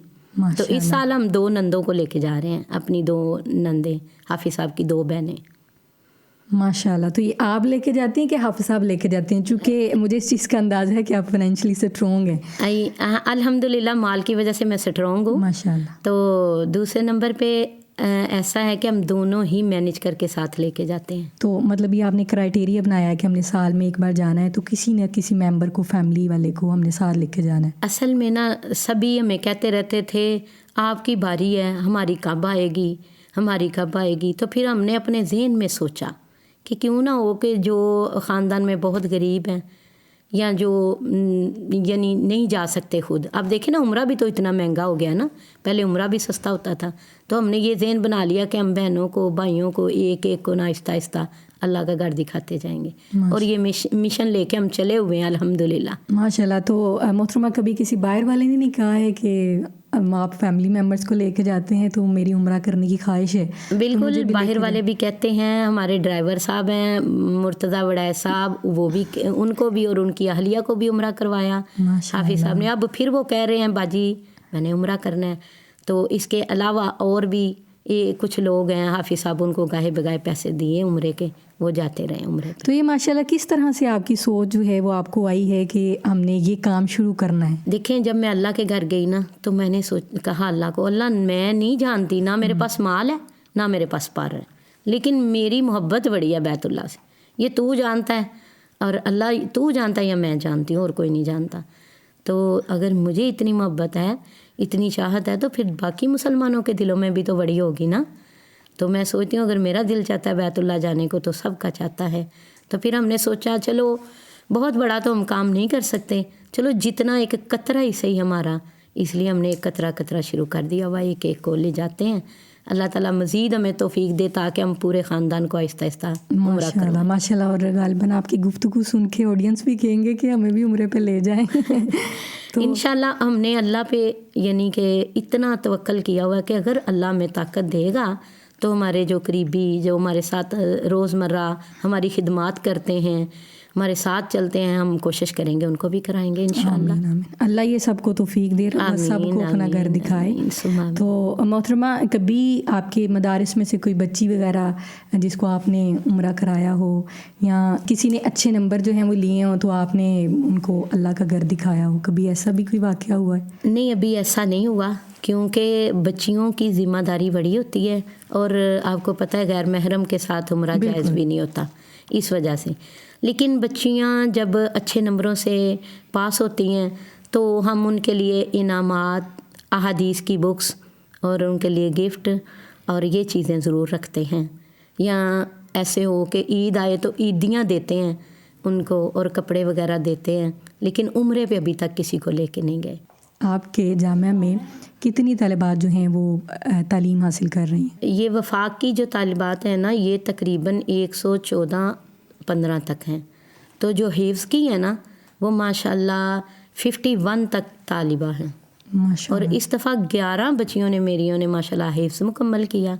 تو اس سال ہم 2 نندوں کو لے کے جا رہے ہیں، اپنی 2 نندیں، حافظ صاحب کی 2 بہنیں. ماشاء اللہ. تو یہ آپ لے کے جاتی ہیں کہ حافظ صاحب لے کے جاتے ہیں؟ چونکہ مجھے اس چیز کا انداز ہے کہ آپ فائنینشلی اسٹرانگ ہیں. الحمدللہ مال کی وجہ سے میں اسٹرانگ ہوں ماشاء اللہ. تو دوسرے نمبر پہ ایسا ہے کہ ہم دونوں ہی مینج کر کے ساتھ لے کے جاتے ہیں. تو مطلب یہ آپ نے کرائیٹیریا بنایا ہے کہ ہم نے سال میں ایک بار جانا ہے تو کسی نہ کسی ممبر کو، فیملی والے کو ہم نے ساتھ لے کے جانا ہے. اصل میں نا سبھی ہمیں کہتے رہتے تھے آپ کی باری ہے، ہماری کب آئے گی، ہماری کب آئے گی. تو پھر ہم نے اپنے ذہن میں سوچا کہ کیوں نہ ہو کہ جو خاندان میں بہت غریب ہیں یا جو یعنی نہیں جا سکتے خود. اب دیکھیں نا عمرہ بھی تو اتنا مہنگا ہو گیا نا، پہلے عمرہ بھی سستا ہوتا تھا. تو ہم نے یہ ذہن بنا لیا کہ ہم بہنوں کو، بھائیوں کو ایک ایک کو آہستہ آہستہ اللہ کا گھر دکھاتے جائیں گے. اور یہ مشن لے کے ہم چلے ہوئے ہیں الحمدللہ. ماشاء اللہ. تو محترمہ کبھی کسی باہر والے نے نہیں کہا ہے کہ آپ فیملی ممبرس کو لے کے جاتے ہیں تو میری عمرہ کرنے کی خواہش ہے؟ بالکل، باہر والے بھی کہتے ہیں. ہمارے ڈرائیور صاحب ہیں مرتضیٰ وڑائے صاحب، وہ بھی ان کو بھی اور ان کی اہلیہ کو بھی عمرہ کروایا حافظ صاحب نے. اب پھر وہ کہہ رہے ہیں باجی میں نے عمرہ کرنا ہے. تو اس کے علاوہ اور بھی کچھ لوگ ہیں، حافظ صاحب ان کو گاہے بگائے پیسے دیے عمرے کے، وہ جاتے رہے عمرے. تو یہ ماشاءاللہ کس طرح سے آپ کی سوچ جو ہے وہ آپ کو آئی ہے کہ ہم نے یہ کام شروع کرنا ہے؟ دیکھیں جب میں اللہ کے گھر گئی نا تو میں نے کہا اللہ کو، اللہ میں نہیں جانتی، نہ میرے پاس مال ہے نہ میرے پاس پار ہے، لیکن میری محبت بڑی ہے بیت اللہ سے، یہ تو جانتا ہے اور اللہ تو جانتا ہے یا میں جانتی ہوں اور کوئی نہیں جانتا. تو اگر مجھے اتنی محبت ہے، اتنی چاہت ہے تو پھر باقی مسلمانوں کے دلوں میں بھی تو بڑی ہوگی نا. تو میں سوچتی ہوں اگر میرا دل چاہتا ہے بیت اللہ جانے کو تو سب کا چاہتا ہے. تو پھر ہم نے سوچا چلو بہت بڑا تو ہم کام نہیں کر سکتے، چلو جتنا ایک قطرہ ہی صحیح ہمارا، اس لیے ہم نے ایک قطرہ شروع کر دیا ہوا، ایک ایک کو لے جاتے ہیں. اللہ تعالیٰ مزید ہمیں توفیق دے تاکہ ہم پورے خاندان کو آہستہ آہستہ عمرہ کریں. ماشاء اللہ. اور غالباً آپ کی گفتگو سن کے آڈینس بھی کہیں گے کہ ہمیں بھی عمرے پہ لے جائیں. تو انشاءاللہ ہم نے اللہ پہ یعنی کہ اتنا توکل کیا ہوا کہ اگر اللہ ہمیں طاقت دے گا تو ہمارے جو قریبی جو ہمارے ساتھ روزمرہ ہماری خدمات کرتے ہیں، ہمارے ساتھ چلتے ہیں، ہم کوشش کریں گے ان کو بھی کرائیں گے انشاءاللہ. آمین آمین. اللہ یہ سب کو توفیق دے، سب کو اپنا گھر دکھائے. تو محترمہ کبھی آپ کے مدارس میں سے کوئی بچی وغیرہ جس کو آپ نے عمرہ کرایا ہو یا کسی نے اچھے نمبر جو ہیں وہ لیے ہوں تو آپ نے ان کو اللہ کا گھر دکھایا ہو، کبھی ایسا بھی کوئی واقعہ ہوا ہے؟ نہیں، ابھی ایسا نہیں ہوا کیونکہ بچیوں کی ذمہ داری بڑی ہوتی ہے اور آپ کو پتہ ہے غیر محرم کے ساتھ عمرہ جائز بھی نہیں ہوتا اس وجہ سے. لیکن بچیاں جب اچھے نمبروں سے پاس ہوتی ہیں تو ہم ان کے لیے انعامات، احادیث کی بکس اور ان کے لیے گفٹ اور یہ چیزیں ضرور رکھتے ہیں. یا ایسے ہو کہ عید آئے تو عیدیاں دیتے ہیں ان کو اور کپڑے وغیرہ دیتے ہیں، لیکن عمرے پہ ابھی تک کسی کو لے کے نہیں گئے. آپ کے جامعہ میں کتنی طالبات جو ہیں وہ تعلیم حاصل کر رہی ہیں؟ یہ وفاق کی جو طالبات ہیں نا یہ تقریباً 114-15 تک ہیں. تو جو حفظ کی ہیں نا وہ ماشاءاللہ 51 تک طالبہ ہیں. ماشاء اور اللہ. اس دفعہ 11 بچیوں نے میریوں نے ماشاءاللہ حفظ مکمل کیا.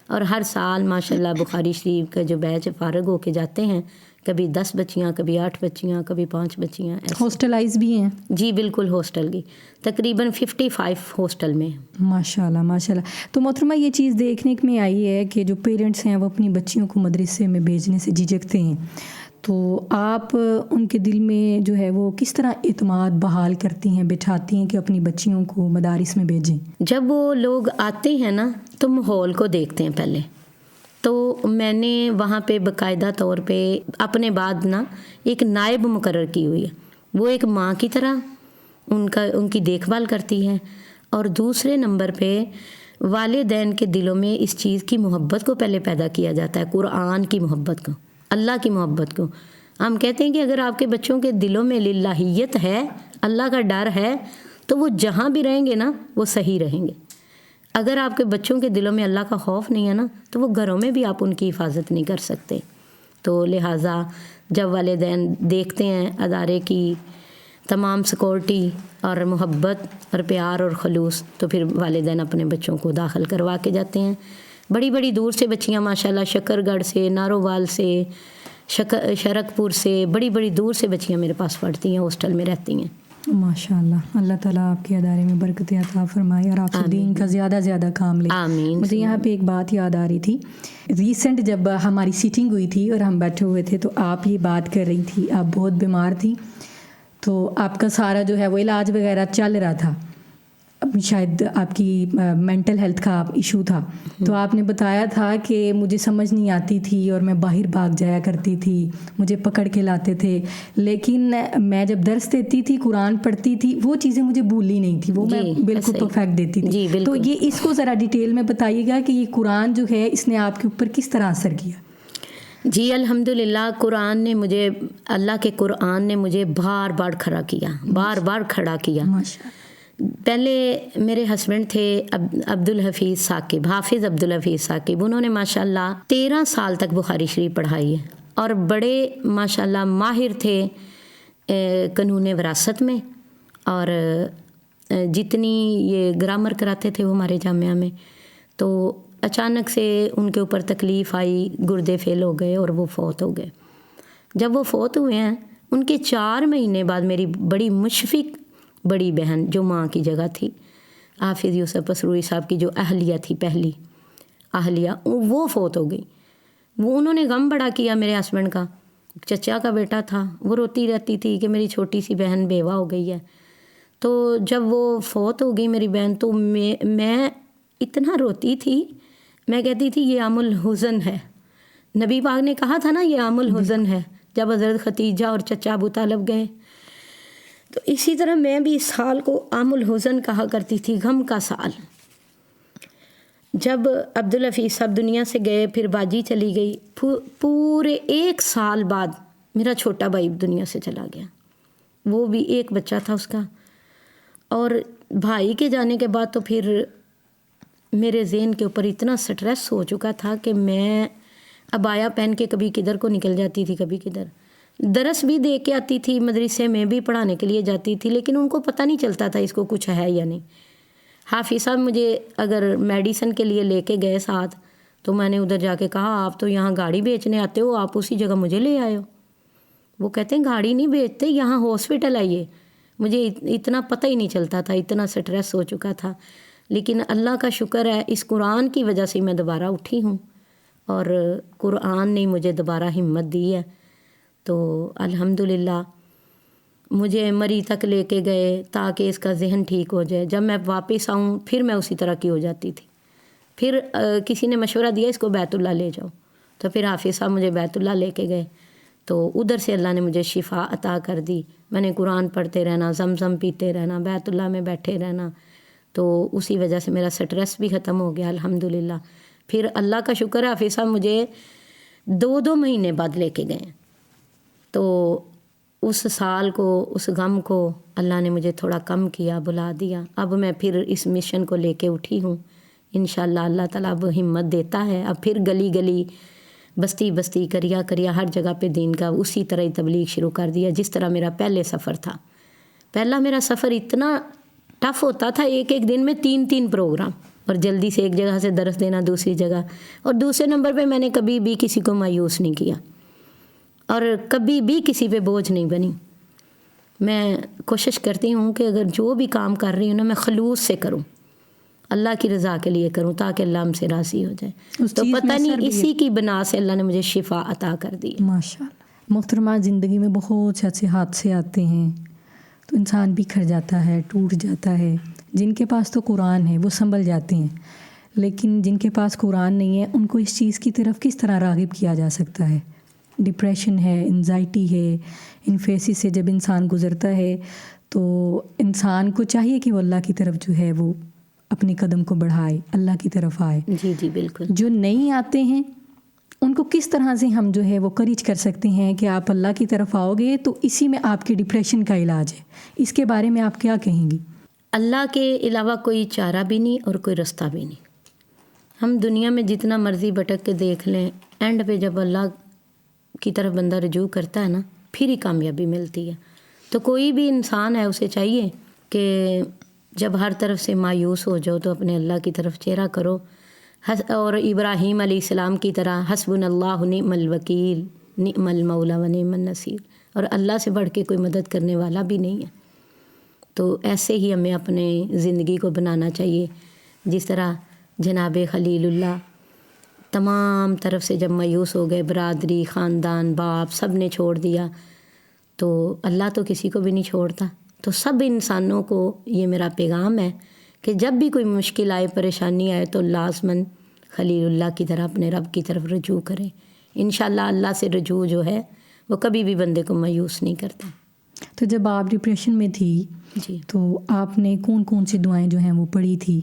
اور ہر سال ماشاءاللہ بخاری شریف کا جو بیچ فارغ ہو کے جاتے ہیں، کبھی 10 بچیاں، کبھی 8 بچیاں، کبھی 5 بچیاں ایسے. ہاسٹلائز بھی ہیں؟ جی بالکل ہاسٹل کی تقریباً 55 ہاسٹل میں. ماشاء اللہ ماشاء اللہ. تو محترمہ یہ چیز دیکھنے میں آئی ہے کہ جو پیرنٹس ہیں وہ اپنی بچیوں کو مدرسے میں بھیجنے سے جھجکتے ہیں، تو آپ ان کے دل میں جو ہے وہ کس طرح اعتماد بحال کرتی ہیں، بٹھاتی ہیں کہ اپنی بچیوں کو مدارس میں بھیجیں؟ جب وہ لوگ آتے ہیں نا تو ماحول کو دیکھتے ہیں پہلے. تو میں نے وہاں پہ باقاعدہ طور پہ اپنے بعد نا ایک نائب مقرر کی ہوئی ہے. وہ ایک ماں کی طرح ان کی دیکھ بھال کرتی ہے. اور دوسرے نمبر پہ والدین کے دلوں میں اس چیز کی محبت کو پہلے پیدا کیا جاتا ہے، قرآن کی محبت کو، اللہ کی محبت کو. ہم کہتے ہیں کہ اگر آپ کے بچوں کے دلوں میں للہیت ہے، اللہ کا ڈر ہے، تو وہ جہاں بھی رہیں گے نا وہ صحیح رہیں گے. اگر آپ کے بچوں کے دلوں میں اللہ کا خوف نہیں ہے نا تو وہ گھروں میں بھی آپ ان کی حفاظت نہیں کر سکتے. تو لہٰذا جب والدین دیکھتے ہیں ادارے کی تمام سیکورٹی اور محبت اور پیار اور خلوص، تو پھر والدین اپنے بچوں کو داخل کروا کے جاتے ہیں. بڑی بڑی دور سے بچیاں ماشاءاللہ شکر گڑھ سے، نارووال سے، شرک پور سے، بڑی بڑی دور سے بچیاں میرے پاس پڑھتی ہیں، ہاسٹل میں رہتی ہیں. ماشاء اللہ. اللہ تعالیٰ آپ کے ادارے میں برکت عطا فرمائے اور آپ سے دین کا زیادہ زیادہ کام لے. آمین. مجھے یہاں پہ ایک بات یاد آ رہی تھی. ریسنٹ جب ہماری سیٹنگ ہوئی تھی اور ہم بیٹھے ہوئے تھے تو آپ یہ بات کر رہی تھی، آپ بہت بیمار تھی، تو آپ کا سارا جو ہے وہ علاج وغیرہ چل رہا تھا، شاید آپ کی مینٹل ہیلتھ کا ایشو تھا. تو آپ نے بتایا تھا کہ مجھے سمجھ نہیں آتی تھی اور میں باہر بھاگ جایا کرتی تھی، مجھے پکڑ کے لاتے تھے، لیکن میں جب درس دیتی تھی، قرآن پڑھتی تھی، وہ چیزیں مجھے بھولنی نہیں تھی، وہ میں بالکل پرفیکٹ دیتی تھی. تو یہ اس کو ذرا ڈیٹیل میں بتائیے گا کہ یہ قرآن جو ہے اس نے آپ کے اوپر کس طرح اثر کیا؟ جی الحمدللہ قرآن نے مجھے، اللہ کے قرآن نے مجھے بار بار کھڑا کیا، بار بار کھڑا کیا. پہلے میرے ہسبینڈ تھے عبدالحفیظ ثاقب، حافظ عبدالحفیظ ثاقب. انہوں نے ماشاءاللہ 13 سال تک بخاری شریف پڑھائی ہے اور بڑے ماشاءاللہ ماہر تھے قانون وراثت میں، اور جتنی یہ گرامر کراتے تھے وہ ہمارے جامعہ میں. تو اچانک سے ان کے اوپر تکلیف آئی، گردے فیل ہو گئے اور وہ فوت ہو گئے. جب وہ فوت ہوئے ہیں ان کے 4 مہینے بعد میری بڑی مشفق بڑی بہن جو ماں کی جگہ تھی، حافظ یوسف پسروئی صاحب کی جو اہلیہ تھی، پہلی اہلیہ، وہ فوت ہو گئی. وہ انہوں نے غم بڑا کیا میرے ہسبینڈ کا، چچا کا بیٹا تھا، وہ روتی رہتی تھی کہ میری چھوٹی سی بہن بیوہ ہو گئی ہے. تو جب وہ فوت ہو گئی میری بہن تو میں اتنا روتی تھی، میں کہتی تھی یہ عام الحزن ہے. نبی پاک نے کہا تھا نا یہ عام الحزن ہے، جب حضرت ختیجہ اور چچا ابو طالب گئے. تو اسی طرح میں بھی اس سال کو عام الحزن کہا کرتی تھی، غم کا سال. جب عبدالحفیظ صاحب دنیا سے گئے، پھر باجی چلی گئی، پورے 1 سال بعد میرا چھوٹا بھائی دنیا سے چلا گیا. وہ بھی ایک بچہ تھا اس کا. اور بھائی کے جانے کے بعد تو پھر میرے ذہن کے اوپر اتنا سٹریس ہو چکا تھا کہ میں عبایا پہن کے کبھی کدھر کو نکل جاتی تھی، کبھی کدھر. درس بھی دے کے آتی تھی، مدرسے میں بھی پڑھانے کے لیے جاتی تھی، لیکن ان کو پتہ نہیں چلتا تھا اس کو کچھ ہے یا نہیں. حافظ صاحب مجھے اگر میڈیسن کے لیے لے کے گئے ساتھ تو میں نے ادھر جا کے کہا آپ تو یہاں گاڑی بیچنے آتے ہو، آپ اسی جگہ مجھے لے آئے ہو. وہ کہتے ہیں گاڑی نہیں بیچتے، یہاں ہاسپٹل آئیے. مجھے اتنا پتہ ہی نہیں چلتا تھا، اتنا سٹریس ہو چکا تھا. لیکن اللہ کا شکر ہے اس قرآن کی وجہ سے میں دوبارہ اٹھی ہوں اور قرآن نے مجھے دوبارہ ہمت دی ہے. تو الحمدللہ مجھے مری تک لے کے گئے تاکہ اس کا ذہن ٹھیک ہو جائے. جب میں واپس آؤں پھر میں اسی طرح کی ہو جاتی تھی. پھر کسی نے مشورہ دیا اس کو بیت اللہ لے جاؤ، تو پھر حافظ صاحب مجھے بیت اللہ لے کے گئے. تو ادھر سے اللہ نے مجھے شفا عطا کر دی. میں نے قرآن پڑھتے رہنا، زمزم پیتے رہنا، بیت اللہ میں بیٹھے رہنا. تو اسی وجہ سے میرا سٹریس بھی ختم ہو گیا الحمدللہ. پھر اللہ کا شکر ہے حافظ صاحب مجھے 2 مہینے بعد لے کے گئے. تو اس سال کو، اس غم کو اللہ نے مجھے تھوڑا کم کیا، بلا دیا، اب میں پھر اس مشن کو لے کے اٹھی ہوں. انشاءاللہ اللہ تعالیٰ اب ہمت دیتا ہے. اب پھر گلی گلی، بستی بستی، کریا ہر جگہ پہ دین کا اسی طرح ہی تبلیغ شروع کر دیا جس طرح میرا پہلے سفر تھا. پہلا میرا سفر اتنا ٹف ہوتا تھا، ایک دن میں 3 پروگرام، اور جلدی سے ایک جگہ سے درس دینا دوسری جگہ. اور دوسرے نمبر پہ میں نے کبھی بھی کسی کو مایوس نہیں کیا اور کبھی بھی کسی پہ بوجھ نہیں بنی. میں کوشش کرتی ہوں کہ اگر جو بھی کام کر رہی ہوں نا، میں خلوص سے کروں، اللہ کی رضا کے لیے کروں تاکہ اللہ ہم سے راضی ہو جائے. تو پتہ نہیں اسی کی بنا سے اللہ نے مجھے شفا عطا کر دی. ماشاءاللہ. محترمہ، زندگی میں بہت سے ایسے حادثے آتے ہیں تو انسان بکھر جاتا ہے، ٹوٹ جاتا ہے. جن کے پاس تو قرآن ہے وہ سنبھل جاتے ہیں، لیکن جن کے پاس قرآن نہیں ہے ان کو اس چیز کی طرف کس طرح راغب کیا جا سکتا ہے؟ ڈپریشن ہے، انزائٹی ہے، ان فیسز سے جب انسان گزرتا ہے تو انسان کو چاہیے کہ وہ اللہ کی طرف جو ہے وہ اپنے قدم کو بڑھائے، اللہ کی طرف آئے. جی بالکل. جو نہیں آتے ہیں ان کو کس طرح سے ہم جو ہے وہ کریج کر سکتے ہیں کہ آپ اللہ کی طرف آؤ گے تو اسی میں آپ کے ڈپریشن کا علاج ہے؟ اس کے بارے میں آپ کیا کہیں گی؟ اللہ کے علاوہ کوئی چارہ بھی نہیں اور کوئی رستہ بھی نہیں. ہم دنیا میں جتنا مرضی بھٹک کے دیکھ لیں، اینڈ پہ جب اللہ کی طرف بندہ رجوع کرتا ہے نا، پھر ہی کامیابی ملتی ہے. تو کوئی بھی انسان ہے اسے چاہیے کہ جب ہر طرف سے مایوس ہو جاؤ تو اپنے اللہ کی طرف چہرہ کرو، اور ابراہیم علیہ السلام کی طرح حسبنا اللہ نعم الوکیل نعم المولا و نعم النصیر، اور اللہ سے بڑھ کے کوئی مدد کرنے والا بھی نہیں ہے. تو ایسے ہی ہمیں اپنے زندگی کو بنانا چاہیے جس طرح جناب خلیل اللہ تمام طرف سے جب مایوس ہو گئے، برادری، خاندان، باپ سب نے چھوڑ دیا، تو اللہ تو کسی کو بھی نہیں چھوڑتا. تو سب انسانوں کو یہ میرا پیغام ہے کہ جب بھی کوئی مشکل آئے، پریشانی آئے تو لازماً خلیل اللہ کی طرح اپنے رب کی طرف رجوع کریں. انشاءاللہ اللہ سے رجوع جو ہے وہ کبھی بھی بندے کو مایوس نہیں کرتا. تو جب آپ ڈپریشن میں تھی جی تو آپ نے کون سی دعائیں جو ہیں وہ پڑھی تھی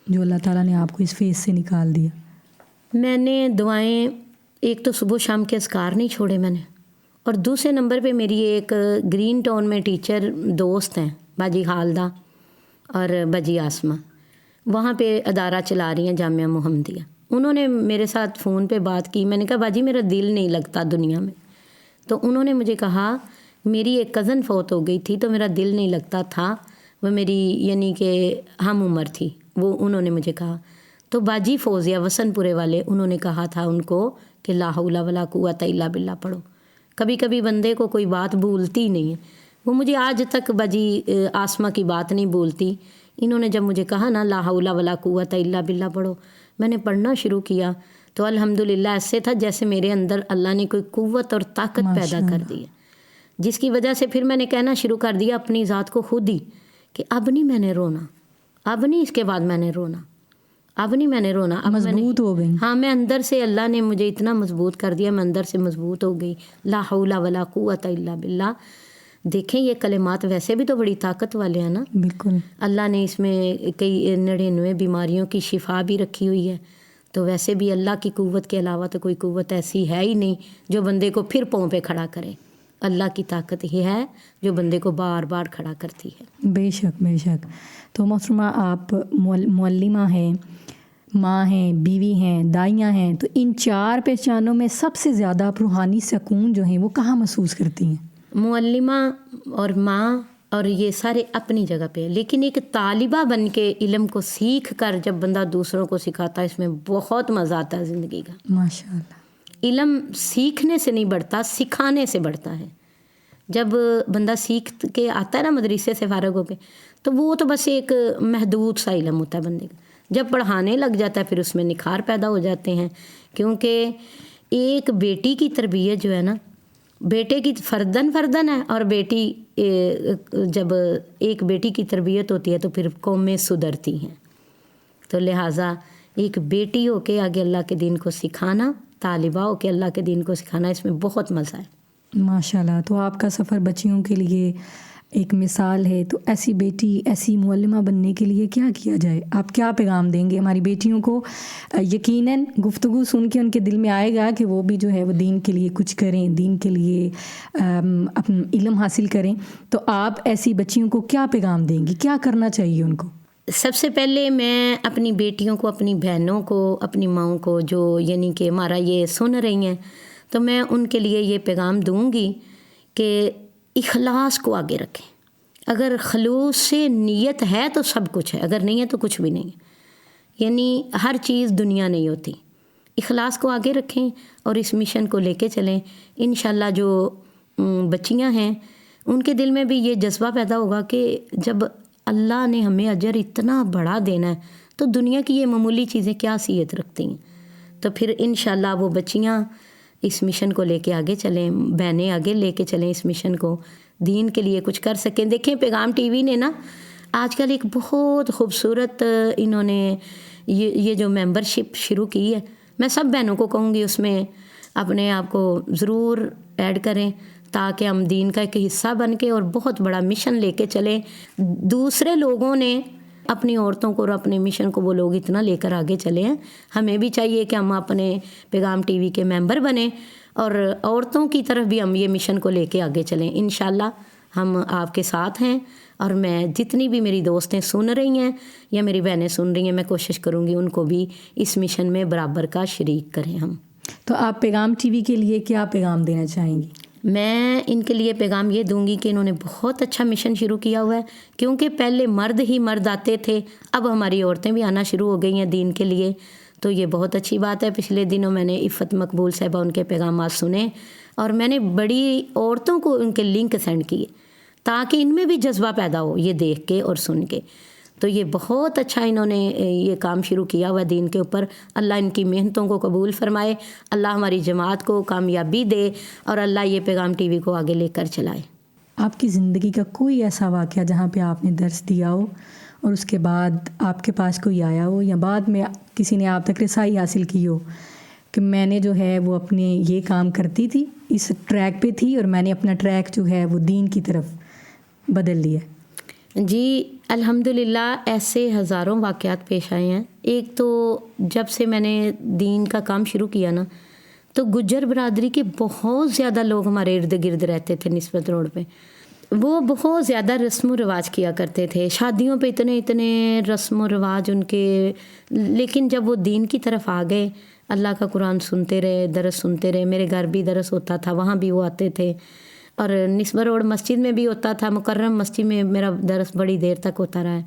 جو اللہ تعالیٰ نے آپ کو اس فیز سے نکال دیا؟ میں نے دعائیں، ایک تو صبح شام کے اذکار نہیں چھوڑے میں نے، اور دوسرے نمبر پہ میری ایک گرین ٹاؤن میں ٹیچر دوست ہیں، باجی خالدہ اور باجی آسمہ، وہاں پہ ادارہ چلا رہی ہیں جامعہ محمدیہ. انہوں نے میرے ساتھ فون پہ بات کی. میں نے کہا باجی میرا دل نہیں لگتا دنیا میں. تو انہوں نے مجھے کہا میری ایک کزن فوت ہو گئی تھی تو میرا دل نہیں لگتا تھا، وہ میری یعنی کہ ہم عمر تھی، وہ انہوں نے مجھے کہا. تو باجی فوزیہ وسن پورے والے، انہوں نے کہا تھا ان کو کہ لا حول ولا قوت الا باللہ پڑھو. کبھی کبھی بندے کو کوئی بات بھولتی نہیں ہے. وہ مجھے آج تک باجی آسمہ کی بات نہیں بھولتی. انہوں نے جب مجھے کہا نا لا حول ولا قوت الا باللہ پڑھو، میں نے پڑھنا شروع کیا تو الحمدللہ ایسے تھا جیسے میرے اندر اللہ نے کوئی قوت اور طاقت پیدا کر دی ہے، جس کی وجہ سے پھر میں نے کہنا شروع کر دیا اپنی ذات کو خود ہی کہ اب نہیں میں نے رونا، اب نہیں اس کے بعد میں نے رونا، اب نہیں میں نے رونا. اب مضبوط ہو گئی. ہاں، میں اندر سے اللہ نے مجھے اتنا مضبوط کر دیا، میں اندر سے مضبوط ہو گئی. لا حول ولا قوت الا باللہ. دیکھیں یہ کلمات ویسے بھی تو بڑی طاقت والے ہیں نا. بالکل. اللہ نے اس میں کئی 99 بیماریوں کی شفا بھی رکھی ہوئی ہے. تو ویسے بھی اللہ کی قوت کے علاوہ تو کوئی قوت ایسی ہے ہی نہیں جو بندے کو پھر پاؤں پہ کھڑا کرے. اللہ کی طاقت ہی ہے جو بندے کو بار بار کھڑا کرتی ہے. بے شک بے شک. تو محترمہ آپ معلمہ ہیں، ماں ہیں، بیوی ہیں، دائیاں ہیں، تو ان 4 پہچانوں میں سب سے زیادہ آپ روحانی سکون جو ہیں وہ کہاں محسوس کرتی ہیں؟ معلمہ اور ماں اور یہ سارے اپنی جگہ پہ، لیکن ایک طالبہ بن کے علم کو سیکھ کر جب بندہ دوسروں کو سکھاتا ہے اس میں بہت مزہ آتا ہے زندگی کا. ماشاءاللہ. علم سیکھنے سے نہیں بڑھتا، سکھانے سے بڑھتا ہے. جب بندہ سیکھ کے آتا ہے نا مدرسے سے فارغ ہو کے، تو وہ تو بس ایک محدود سا علم ہوتا ہے بندے کا. جب پڑھانے لگ جاتا ہے پھر اس میں نکھار پیدا ہو جاتے ہیں، کیونکہ ایک بیٹی کی تربیت جو ہے نا، بیٹے کی فردن ہے، اور بیٹی جب ایک بیٹی کی تربیت ہوتی ہے تو پھر قومیں سدھرتی ہیں. تو لہٰذا ایک بیٹی ہو کے آگے اللہ کے دین کو سکھانا، طالبہ ہو کے اللہ کے دین کو سکھانا، اس میں بہت مزہ ہے. ماشاءاللہ. تو آپ کا سفر بچیوں کے لیے ایک مثال ہے. تو ایسی بیٹی ایسی معلمہ بننے کے لیے کیا کیا جائے؟ آپ کیا پیغام دیں گے ہماری بیٹیوں کو؟ یقیناً گفتگو سن کے ان کے دل میں آئے گا کہ وہ بھی جو ہے وہ دین کے لیے کچھ کریں، دین کے لیے اپنا علم حاصل کریں. تو آپ ایسی بچیوں کو کیا پیغام دیں گی؟ کیا کرنا چاہیے ان کو؟ سب سے پہلے میں اپنی بیٹیوں کو، اپنی بہنوں کو، اپنی ماؤں کو جو یعنی کہ ہمارا یہ سن رہی ہیں، تو میں ان کے لیے یہ پیغام دوں گی کہ اخلاص کو آگے رکھیں. اگر خلوص سے نیت ہے تو سب کچھ ہے، اگر نہیں ہے تو کچھ بھی نہیں ہے. یعنی ہر چیز دنیا نہیں ہوتی. اخلاص کو آگے رکھیں اور اس مشن کو لے کے چلیں. انشاءاللہ جو بچیاں ہیں ان کے دل میں بھی یہ جذبہ پیدا ہوگا کہ جب اللہ نے ہمیں اجر اتنا بڑا دینا ہے تو دنیا کی یہ معمولی چیزیں کیا حیثیت رکھتی ہیں. تو پھر انشاءاللہ وہ بچیاں اس مشن کو لے کے آگے چلیں، بہنیں آگے لے کے چلیں اس مشن کو، دین کے لیے کچھ کر سکیں. دیکھیں پیغام ٹی وی نے نا آج کل ایک بہت خوبصورت انہوں نے یہ جو ممبرشپ شروع کی ہے، میں سب بہنوں کو کہوں گی اس میں اپنے آپ کو ضرور ایڈ کریں تاکہ ہم دین کا ایک حصہ بن کے اور بہت بڑا مشن لے کے چلیں. دوسرے لوگوں نے اپنی عورتوں کو اور اپنے مشن کو وہ لوگ اتنا لے کر آگے چلے ہیں. ہمیں بھی چاہیے کہ ہم اپنے پیغام ٹی وی کے ممبر بنیں اور عورتوں کی طرف بھی ہم یہ مشن کو لے کے آگے چلیں. انشاءاللہ ہم آپ کے ساتھ ہیں اور میں جتنی بھی میری دوستیں سن رہی ہیں یا میری بہنیں سن رہی ہیں، میں کوشش کروں گی ان کو بھی اس مشن میں برابر کا شریک کریں ہم. تو آپ پیغام ٹی وی کے لیے کیا پیغام دینا چاہیں گی؟ میں ان کے لیے پیغام یہ دوں گی کہ انہوں نے بہت اچھا مشن شروع کیا ہوا ہے، کیونکہ پہلے مرد ہی مرد آتے تھے، اب ہماری عورتیں بھی آنا شروع ہو گئی ہیں دین کے لیے. تو یہ بہت اچھی بات ہے. پچھلے دنوں میں نے عفت مقبول صاحبہ ان کے پیغامات سنے اور میں نے بڑی عورتوں کو ان کے لنک سینڈ کیے تاکہ ان میں بھی جذبہ پیدا ہو یہ دیکھ کے اور سن کے. تو یہ بہت اچھا انہوں نے یہ کام شروع کیا ہوا دین کے اوپر. اللہ ان کی محنتوں کو قبول فرمائے، اللہ ہماری جماعت کو کامیابی دے اور اللہ یہ پیغام ٹی وی کو آگے لے کر چلائے. آپ کی زندگی کا کوئی ایسا واقعہ جہاں پہ آپ نے درس دیا ہو اور اس کے بعد آپ کے پاس کوئی آیا ہو یا بعد میں کسی نے آپ تک رسائی حاصل کی ہو کہ میں نے جو ہے وہ اپنے یہ کام کرتی تھی، اس ٹریک پہ تھی اور میں نے اپنا ٹریک جو ہے وہ دین کی طرف بدل لیا؟ جی الحمدللہ ایسے ہزاروں واقعات پیش آئے ہیں. ایک تو جب سے میں نے دین کا کام شروع کیا نا تو گجر برادری کے بہت زیادہ لوگ ہمارے ارد گرد رہتے تھے نسبت روڈ پہ. وہ بہت زیادہ رسم و رواج کیا کرتے تھے، شادیوں پہ اتنے رسم و رواج ان کے. لیکن جب وہ دین کی طرف آ گئے، اللہ کا قرآن سنتے رہے، درس سنتے رہے. میرے گھر بھی درس ہوتا تھا، وہاں بھی وہ آتے تھے اور نسبت روڈ مسجد میں بھی ہوتا تھا. مکرم مسجد میں میرا درس بڑی دیر تک ہوتا رہا ہے.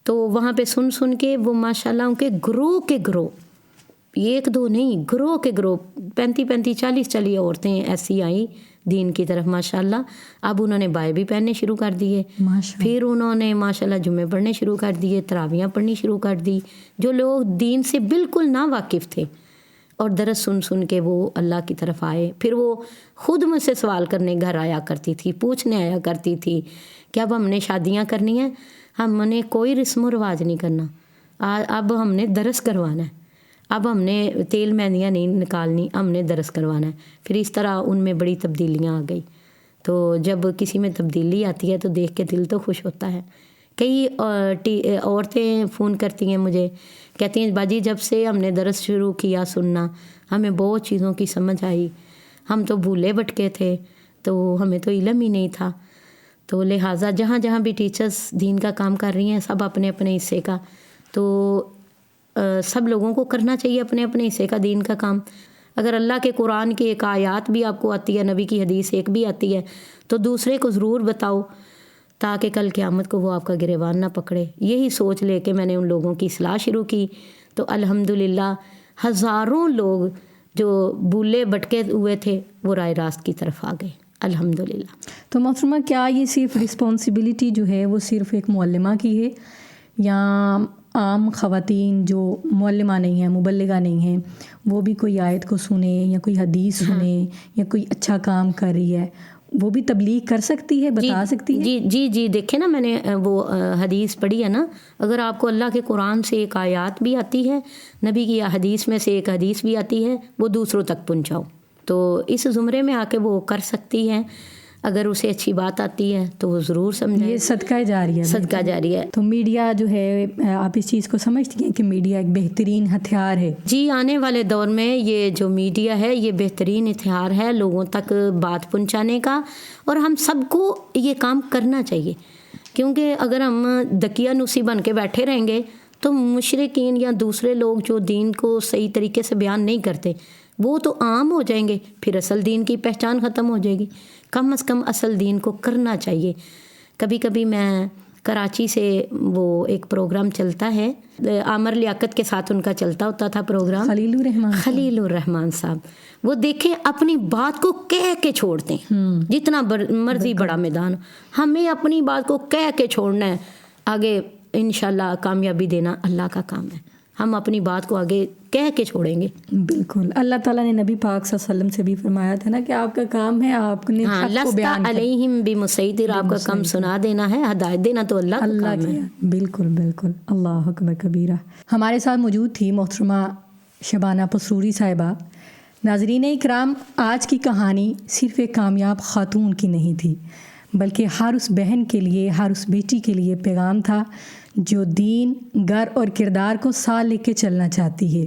تو وہاں پہ سن کے وہ ماشاءاللہ ان کے گروہ کے گروہ، ایک دو نہیں، گروہ کے گروہ 35 40 عورتیں ایسی آئیں دین کی طرف ماشاءاللہ. اب انہوں نے بائے بھی پہننے شروع کر دیے، پھر انہوں نے ماشاءاللہ جمعے پڑھنے شروع کر دیے، تراویحیں پڑھنی شروع کر دی. جو لوگ دین سے بالکل نا واقف تھے اور درس سن کے وہ اللہ کی طرف آئے. پھر وہ خود مجھ سے سوال کرنے گھر آیا کرتی تھی، پوچھنے آیا کرتی تھی کہ اب ہم نے شادیاں کرنی ہیں، ہم نے کوئی رسم و رواج نہیں کرنا، اب ہم نے درس کروانا ہے، اب ہم نے تیل مہندیاں نہیں نکالنی، ہم نے درس کروانا ہے. پھر اس طرح ان میں بڑی تبدیلیاں آ گئی. تو جب کسی میں تبدیلی آتی ہے تو دیکھ کے دل تو خوش ہوتا ہے. کئی عورتیں فون کرتی ہیں مجھے، کہتی ہیں باجی جب سے ہم نے درس شروع کیا سننا ہمیں بہت چیزوں کی سمجھ آئی، ہم تو بھولے بھٹکے تھے، تو ہمیں تو علم ہی نہیں تھا. تو لہٰذا جہاں بھی ٹیچرز دین کا کام کر رہی ہیں سب اپنے اپنے حصے کا، تو سب لوگوں کو کرنا چاہیے اپنے اپنے حصے کا دین کا کام. اگر اللہ کے قرآن کی ایک آیات بھی آپ کو آتی ہے، نبی کی حدیث ایک بھی آتی ہے، تو دوسرے کو ضرور بتاؤ تاکہ کل قیامت کو وہ آپ کا گریبان نہ پکڑے. یہی سوچ لے کے میں نے ان لوگوں کی اصلاح شروع کی. تو الحمدللہ ہزاروں لوگ جو بھولے بھٹکے ہوئے تھے وہ رائے راست کی طرف آ گئے الحمدللہ. تو محترمہ کیا یہ صرف رسپانسبلٹی جو ہے وہ صرف ایک معلمہ کی ہے یا عام خواتین جو معلمہ نہیں ہیں، مبلغہ نہیں ہیں، وہ بھی کوئی آیت کو سنیں یا کوئی حدیث سنیں یا کوئی اچھا کام کر رہی ہے وہ بھی تبلیغ کر سکتی ہے، بتا سکتی ہے؟ جی دیکھیں نا میں نے وہ حدیث پڑھی ہے نا، اگر آپ کو اللہ کے قرآن سے ایک آیات بھی آتی ہے، نبی کی حدیث میں سے ایک حدیث بھی آتی ہے، وہ دوسروں تک پہنچاؤ. تو اس زمرے میں آ کے وہ کر سکتی ہیں. اگر اسے اچھی بات آتی ہے تو وہ ضرور سمجھے. یہ صدقہ جاریہ ہے. صدقہ جاریہ ہے. تو میڈیا جو ہے آپ اس چیز کو سمجھتی ہیں کہ میڈیا ایک بہترین ہتھیار ہے؟ جی آنے والے دور میں یہ جو میڈیا ہے یہ بہترین ہتھیار ہے لوگوں تک بات پہنچانے کا, اور ہم سب کو یہ کام کرنا چاہیے. کیونکہ اگر ہم دکیا نوسی بن کے بیٹھے رہیں گے تو مشرکین یا دوسرے لوگ جو دین کو صحیح طریقے سے بیان نہیں کرتے وہ تو عام ہو جائیں گے, پھر اصل دین کی پہچان ختم ہو جائے گی. کم از کم اصل دین کو کرنا چاہیے. کبھی کبھی میں کراچی سے وہ ایک پروگرام چلتا ہے عامر لیاقت کے ساتھ ان کا چلتا ہوتا تھا پروگرام, خلیل الرحمان صاحب, وہ دیکھیں اپنی بات کو کہہ کے چھوڑتے ہیں. جتنا مرضی بڑا میدان, ہمیں اپنی بات کو کہہ کے چھوڑنا ہے. آگے انشاءاللہ کامیابی دینا اللہ کا کام ہے. ہم اپنی بات کو آگے کہہ کے چھوڑیں گے. بالکل. اللہ تعالیٰ نے نبی پاک صلی اللہ علیہ وسلم سے بھی فرمایا تھا نا کہ آپ کا کام ہے آپ نے حق کو بیان کرنا. علیہم بمسیطر, آپ کا کام سنا دینا ہے, ہدایت دینا تو اللہ کا کام ہے. بالکل بالکل. اللہ اکبر کبیرہ. ہمارے ساتھ موجود تھی محترمہ شبانہ پسروری صاحبہ. ناظرین اکرام, آج کی کہانی صرف ایک کامیاب خاتون کی نہیں تھی بلکہ ہر اس بہن کے لیے, ہر اس بیٹی کے لیے پیغام تھا جو دین, گھر اور کردار کو ساتھ لے کے چلنا چاہتی ہے.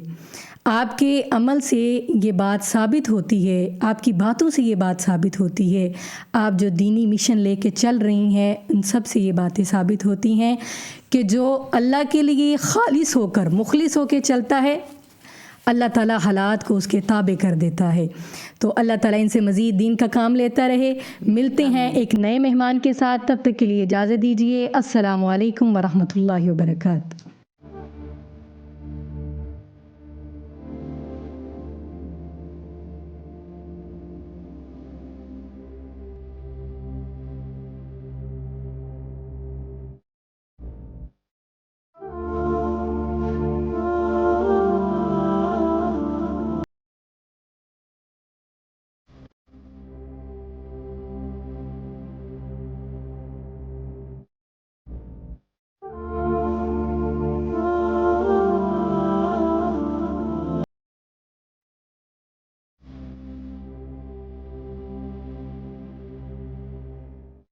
آپ کے عمل سے یہ بات ثابت ہوتی ہے, آپ کی باتوں سے یہ بات ثابت ہوتی ہے, آپ جو دینی مشن لے کے چل رہی ہیں ان سب سے یہ باتیں ثابت ہوتی ہیں کہ جو اللہ کے لیے خالص ہو کر, مخلص ہو کے چلتا ہے, اللہ تعالیٰ حالات کو اس کے تابع کر دیتا ہے. تو اللہ تعالیٰ ان سے مزید دین کا کام لیتا رہے. ملتے ہیں ایک نئے مہمان کے ساتھ, تب تک کے لیے اجازت دیجیے. السلام علیکم ورحمۃ اللہ وبرکاتہ.